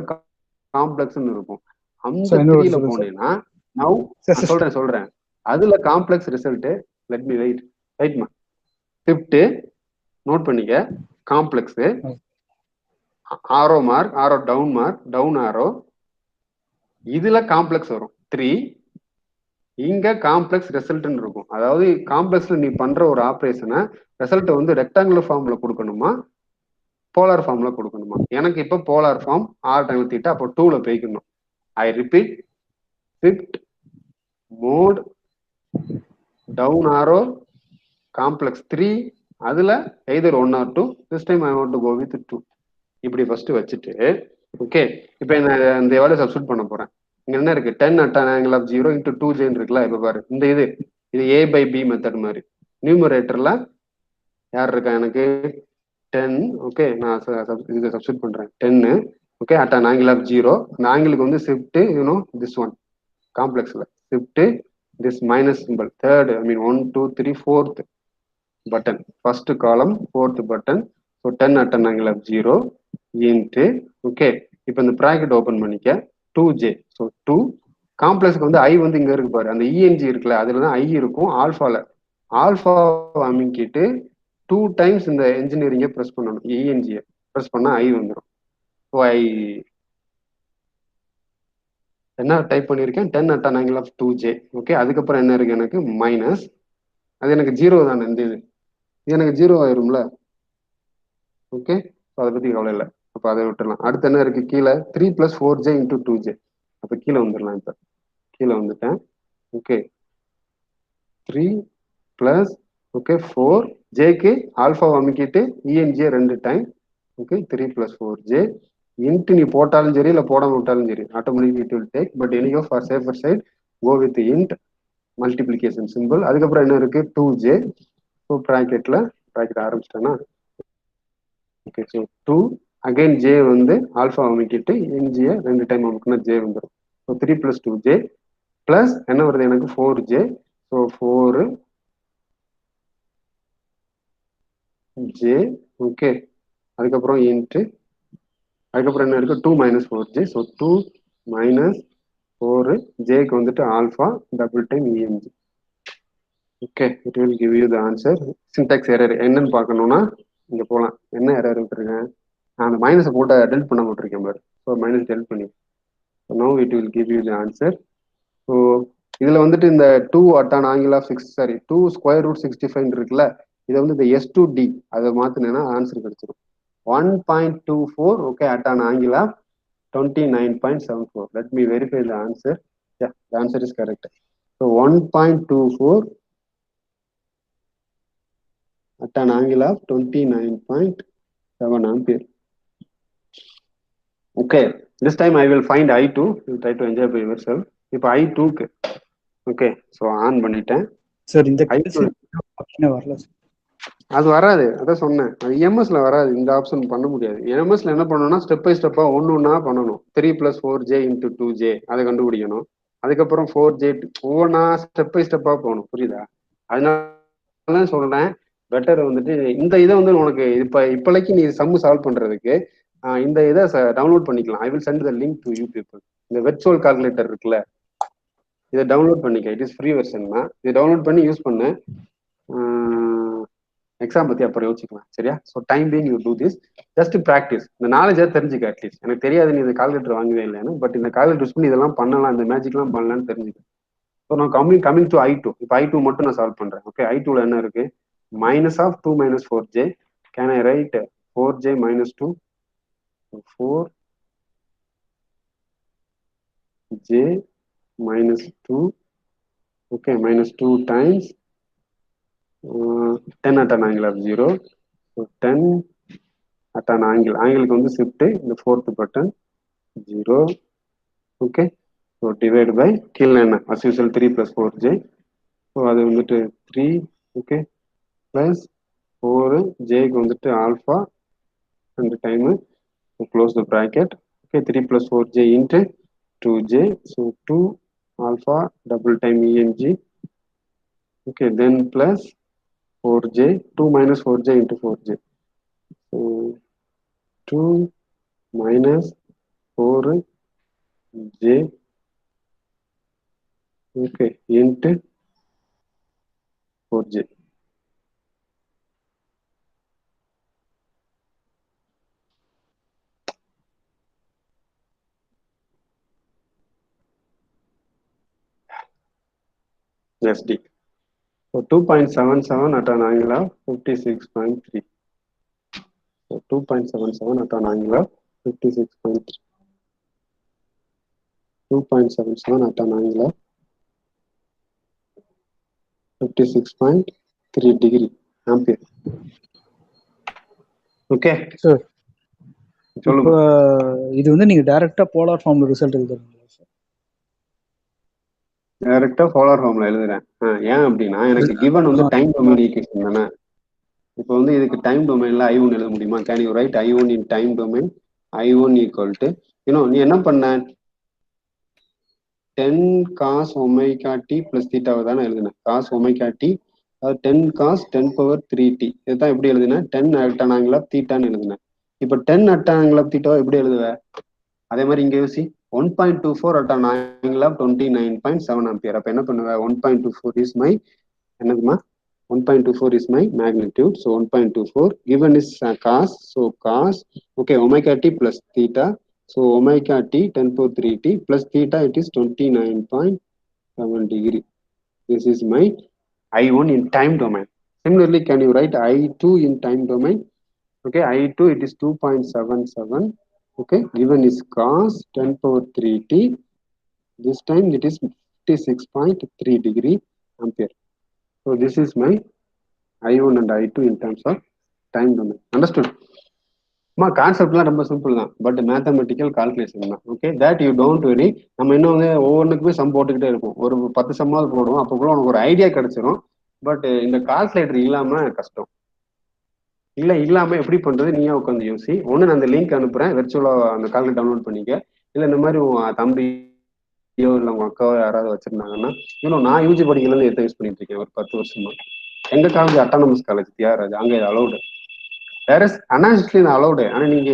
காம்ப்ளெக்ஸ்ன்னு இருக்கும். அந்த 3ல போனேன்னா நவ் சொல்றேன் அதுல காம்ப்ளெக்ஸ் ரிசல்ட். லெட் மீ வெயிட்மா. ஷிஃப்ட் நோட் பண்ணிக்க, complex, arrow mark, arrow down mark, down arrow, இதுல காம்ப்ளெக்ஸ் வரும் 3. இங்க காம்ப்ளெக்ஸ் ரிசல்ட்னு இருக்கும். அதாவது காம்ப்ளெக்ஸ்ல நீ பண்ற ஒரு ஆப்ரேஷனை ரிசல்ட் வந்து ரெக்டாங்குலர் ஃபார்ம்ல கொடுக்கணுமா, போலார் ஃபார்ம்ல கொடுக்கணுமா? எனக்கு இப்போ polar form R time theta, அப்போ 2ல போய்க்கணும். I repeat, shift mode down arrow complex 3, அதுல either 1 or 2. This time I want to go with 2. இப்படி ஃபர்ஸ்ட் வச்சுட்டு ஓகே. இப்போ இந்த வேலையை சப்ஸ்டியூட் பண்ண போறேன். இங்க என்ன இருக்கு? 10 அட்டான் ஆங்கிள் ஆஃப் 0 × 2j இருக்குல்ல. இப்ப பாரு, இந்த இது a/b மெத்தட் மாதிரி. நியூமரேட்டர்ல யார் இருக்கா? எனக்கு 10. ஓகே, நான் இதை சப்ஸ்டியூட் பண்றேன். 10 ஓகே அட்டான் ஆங்கிள் ஆஃப் 0. அந்த ஆங்கிளுக்கு வந்து ஷிஃப்ட் திஸ் ஒன் காம்ப்ளெக்ஸ்ல shift this minus simple, third, I mean 1 2 3 4th button, first column 4th button. So 10 at an angle of 0 into okay. இப்போ இந்த ப்ராக்கெட் ஓப்பன் பண்ணிக்க 2j. ஸோ 2 காம்ப்ளெக்ஸ்க்கு வந்து ஐ வந்து இங்க இருக்கு பாரு, அந்த இஎன்ஜி இருக்குல்ல, அதுல தான் ஐ இருக்கும். ஆல்ஃபால ஆல்ஃபா அமுக்கிட்டு 2 டைம்ஸ் இந்த என்ஜினியரிங்கை ப்ரெஸ் பண்ணணும். இஎன்ஜியை ப்ரெஸ் பண்ணா ஐ வந்துடும். ஸோ ஐ என்ன டைப் பண்ணியிருக்கேன்? 10 அட்டான் ஆங்கிள் ஆஃப் 2j. ஓகே, அதுக்கப்புறம் என்ன இருக்கு? எனக்கு மைனஸ், அது எனக்கு 0 தானே. இந்த இது எனக்கு 0 ஆயிரும்ல. ஓகே, அதை பத்தி கவலை இல்லை. அப்போ அதை விட்டுலாம். அடுத்து என்ன இருக்கு? கீழே 3 + 4j × 2j. அப்போ கீழே வந்துடலாம். இப்போ கீழே வந்துட்டேன். ஓகே, 3 + ஓகே 4jக்கு ஆல்ஃபா அமுக்கிட்டு இஎன்ஜியை 2 டைம். ஓகே, 3 + 4j இன்ட்டு நீ போட்டாலும் சரி, இல்லை போடாம விட்டாலும் சரி, automatic it will take. But anyhow for safer side go with into multiplication simple. அதுக்கப்புறம் என்ன இருக்கு? 2j. ஸோ ப்ராக்கெட் ஆரம்பிச்சிட்டேன்னா ஓகே. ஸோ 2 அகைன் ஜே வந்து ஆல்ஃபா அமுக்கிட்டு என்ஜியை 2 டைம் அமுக்குனா ஜே வந்துடும். ஸோ 3 + 2j ப்ளஸ் என்ன வருது எனக்கு? 4j. So 4j. ஓகே, அதுக்கப்புறம் இன்ட்டு அதுக்கப்புறம் என்ன இருக்கு? 2 - 4j. ஸோ 2 - 4jக்கு வந்துட்டு alpha double time ENG. Okay, it will give you the answer. Syntax error என்னன்னு பார்க்கணும்னா இங்க போகலாம். என்ன எரர் விட்டுருக்கேன்? நான் அந்த மைனஸை போட்டு டெலிட் பண்ண விட்டுருக்கேன் பாரு. ஸோ மைனஸ் டெலிட் பண்ணி no it will give you the answer. So இதுல வந்துட்டு இந்த 2 அட்டான் ஆங்கிள் ஆஃப் 2 √ 65 இருக்குல்ல, இதை வந்து இந்த S2D அதை மாத்தினேன்னா ஆன்சர் கிடைச்சிடும். 1.24 okay at an angle of 29.74. Let me verify the answer. Yeah, the answer is correct. So 1.24 at an angle of 29.7 ampere. Okay, this time I will find I2. You try to enjoy by yourself. இப்போ I2க்கு okay. So on பண்ணிட்டேன். Sir இந்த I2 வரல sir. அது வராது, அதான் சொன்னேன். அது எம்எஸ்ல வராது, இந்த ஆப்ஷன் பண்ண முடியாது. எம்எஸ்ல என்ன பண்ணணும்னா ஸ்டெப் பை ஸ்டெப்பா ஒன்னா பண்ணணும். 3 + 4j × 2j அதை கண்டுபிடிக்கணும். அதுக்கப்புறம் 4j ஒவ்வொன்னா ஸ்டெப் பை ஸ்டெப்பா போகணும். புரியுதா? அதனால சொல்றேன், பெட்டர் வந்துட்டு இந்த இதை வந்து உனக்கு இப்போதைக்கு நீ சம்மு சால்வ் பண்றதுக்கு இந்த இதை டவுன்லோட் பண்ணிக்கலாம். I will send the link to you people. இந்த வெர்ச்சுவல் கால்குலேட்டர் இருக்குல்ல, இதை டவுன்லோட் பண்ணிக்க. இட் இஸ் ஃப்ரீ வெர்ஷன் தான். இதை டவுன்லோட் பண்ணி யூஸ் பண்ணு. எக்ஸாம் பத்தி அப்புறம் யோசிக்கலாம், சரியா? So time being you do this, just practice. இந்த நாலேஜை தெரிஞ்சுக்க. அட்லீஸ்ட் எனக்கு தெரியாது நீ இந்த கால்குலேட்டர் வாங்கவே இல்லைன்னு, பட் இந்த கால்குலேட்டர் யூஸ் பண்ணி இதெல்லாம் பண்ணலாம், இந்த மேஜிக்லாம் பண்ணலாம்னு தெரிஞ்சுக்க. ஸோ நான் கமிங் டு I2. இப்போ I2 மட்டும் நான் சால்வ் பண்றேன். ஓகே, I2ல என்ன இருக்கு? minus of 2 minus 4j. Can I write 4j minus 2? 4j minus 2. Okay, minus 2 times 10 at an angle of 0. So 10 at an angle. Angle வந்து shift இந்த fourth button 0. Okay, so divide by கீழே என்ன as usual 3 plus 4j. So அது வந்துட்டு 3. Okay, plus 4j க்கு வந்துட்டு alpha and time. So close the bracket. Okay, 3 plus 4j into 2j. So 2 alpha double time ENG. Okay, then plus 4j. 2 minus 4j into 4j. So 2 minus 4j. Okay, into 4j. SD. So 2.77 at an angle of 56.3. So 2.77 at an angle of 56.3. 2.77 at an angle of 56.3 degree ampere. Okay. Sir சொல்லுங்க. இப்போ இது வந்து நீங்க டைரக்டா polar ஃபார்ம்ல result எழுதுறீங்களா sir? டைரக்டா polar ஃபார்ம்ல எழுதுறேன். ஏன் அப்படின்னா எனக்கு கிவன் வந்து டைம் டொமைன் ஈக்குவேஷன் தானே. இப்போ வந்து இதுக்கு டைம் டொமைன்ல I1 எழுத முடியுமா? Can you right I1 in time domain? I1 equal to நீ என்ன பண்ண, 10 cos omega t plus தீட்டாவை தானே எழுதுனேன். cos omega t, அது 10 cos 10 power 3t. இதுதான் எப்படி எழுதுனேன்? 10 at an angle of thetaன்னு எழுதுனேன். இப்போ 10 at an angle of theta எப்படி எழுதுவ? அதே மாதிரி இங்க யோசி, 1.24 at an angle of 29.7 ampere. அப்ப என்ன பண்ணுவ? 1.24 is my என்னதுமா? 1.24 is my magnitude. So 1.24 given is cos. So cos, okay, omega t plus theta. So omega t 10 power 3t plus theta, it is 29.7 degree. This is my I1 in time domain. Similarly, can you write I2 in time domain? Okay, I2 it is 2.77. Okay, given is cos 10 power 3t. This time it is 56.3 degree ampere. So this is my I1 and I2 in terms of time domain. Understood? கான்செப்ட்லாம் ரொம்ப simple தான், but mathematical calculation தான். Okay, that you don't worry. நம்ம இன்னும் வந்து ஒவ்வொன்றுக்குமே some போட்டுக்கிட்டே இருப்போம். ஒரு 10 சம்மாவது போடுவோம், அப்போ கூட உனக்கு ஒரு ஐடியா கிடைச்சிரும். பட் இந்த கால்குலேட்டர் இல்லாம கஷ்டம். இல்லாம எப்படி பண்றது நீயே உட்காந்து யோசி. ஒன்று நான் அந்த லிங்க் அனுப்புறேன், வெர்ச்சுவலா அந்த கால்குலேட்டர் டவுன்லோட் பண்ணிக்க. இல்லை இந்த மாதிரி உன் தம்பியோ இல்லை உங்க அக்காவோ யாராவது வச்சிருந்தாங்கன்னா, நான் யூஜி படிக்கலன்னு எடுத்து யூஸ் பண்ணிட்டு இருக்கேன் ஒரு 10 வருஷமா. எங்க காலேஜ் அட்டானமஸ் காலேஜ் தியாகராஜ், அங்கே அலௌடு. வேற அனாலிசிஸ்ல நான் அலௌடு. ஆனா நீங்க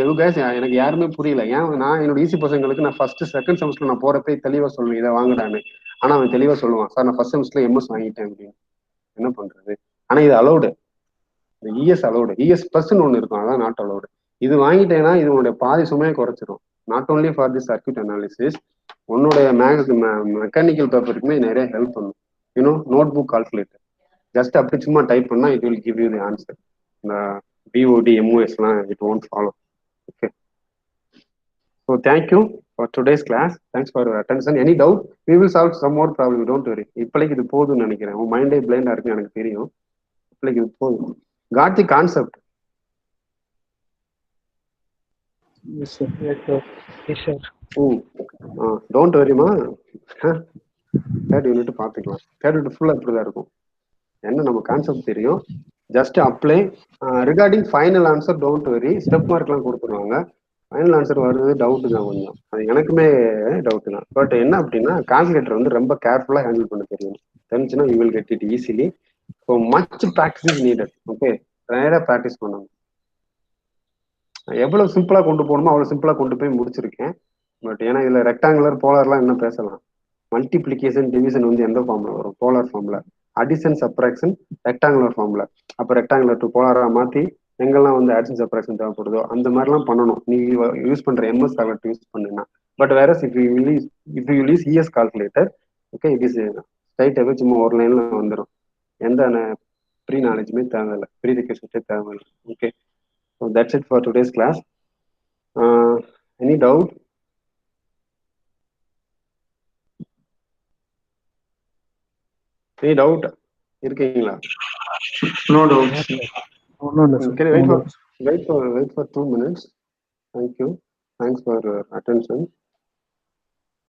எனக்கு யாருமே புரியல. ஏன் நான் என்னோட ஈஸி பசங்களுக்கு நான் ஃபர்ஸ்ட் செகண்ட் செமஸ்டர் நான் போறப்ப தெளிவா சொல்லுவேன் இதை வாங்குறான்னு. ஆனா அவன் தெளிவா சொல்லுவான், சார் நான் ஃபர்ஸ்ட் செமஸ்டர்ல MS வாங்கிட்டேன் அப்படின்னு. என்ன பண்றது? ஆனா இது அலௌடு. ES allowed. ES பிளஸ்ன்னு ஒன்று இருக்கும், அதான் நாட் அலௌடு. இது வாங்கிட்டேன்னா இது உன்னுடைய பாதி சுமையை குறைச்சிரும். Not only for the circuit analysis, உன்னுடைய மெக்கானிக்கல் பேப்பருக்குமே நிறைய ஹெல்ப் பண்ணும். நோட் புக் கால்குலேட்டர் ஜஸ்ட் அப்படி சும்மா டைப் பண்ணா it will give you the answer. BOD, MOS லாம் it won't follow. Okay. So thank you for today's class. Thanks for your attention. Any doubt? We will solve some more problem. Don't worry. இப்போதைக்கு இது போதும்னு நினைக்கிறேன். உன் மைண்டே பிளைண்டா இருக்கு எனக்கு தெரியும். இப்போதைக்கு இது போதும். Got the concept? Yes sir. Yes sir. Yes sir. Don't worry மா. தேர்ட் யூனிட் பார்த்துக்கலாம். தேர்ட் யூனிட் ஃபுல்லாக இப்படிதான் இருக்கும். என்ன நம்ம கான்செப்ட் தெரியும், just apply. Regarding final answer don't worry, step மார்க்லாம் கொடுத்துருவாங்க. ஃபைனல் ஆன்சர் வருது டவுட்டு தான் கொஞ்சம், அது எனக்குமே டவுட்டு தான். பட் என்ன அப்படின்னா கால்குலேட்டர் வந்து ரொம்ப கேர்ஃபுல்லாக ஹேண்டில் பண்ண தெரியும். தெரிஞ்சுன்னா you will get it easily. So much practice is needed. Okay, நிறைய ப்ராக்டிஸ் பண்ணணும். எவ்வளவு சிம்பிளா கொண்டு போகணுமோ அவ்வளவு சிம்பிளா கொண்டு போய் முடிச்சிருக்கேன். பட் ஏன்னா இதுல ரெக்டாங்குலர் போலார்லாம் இன்னும் பேசலாம். மல்டிப்ளிகேஷன் டிவிஷன் வந்து எந்த ஃபார்ம்ல வரும்? போலார் ஃபார்ம்ல. அடிஷன் சப்ராக்ஷன் ரெக்டாங்குலர் ஃபார்ம்ல. அப்போ ரெக்டாங்குலர் டு போலாரா மாத்தி எங்கெல்லாம் வந்து அடிஷன் சப்ராக்ஷன் தேவைப்படுதோ அந்த மாதிரிலாம் பண்ணணும் நீ யூஸ் பண்ற எம்எஸ் சாஃப்ட்வேர் யூஸ் பண்ணுனா. பட் வேற if you use ES calculator, okay, it is ஸ்ட்ரைட்டாகவே சும்மா ஒரு லைன்ல வந்துடும். எந்த ப்ரீ நாலேஜுமே தேவையில்லை, ப்ரீ ரிக்வெஸ்டே தேவையில்லை. Okay, so that's it for today's class. Any doubt? Any doubt இருக்கீங்களா? No doubt. ஒன்றும் இல்லை sir. Can you wait for 2 minutes? Thank you. Thanks for attention.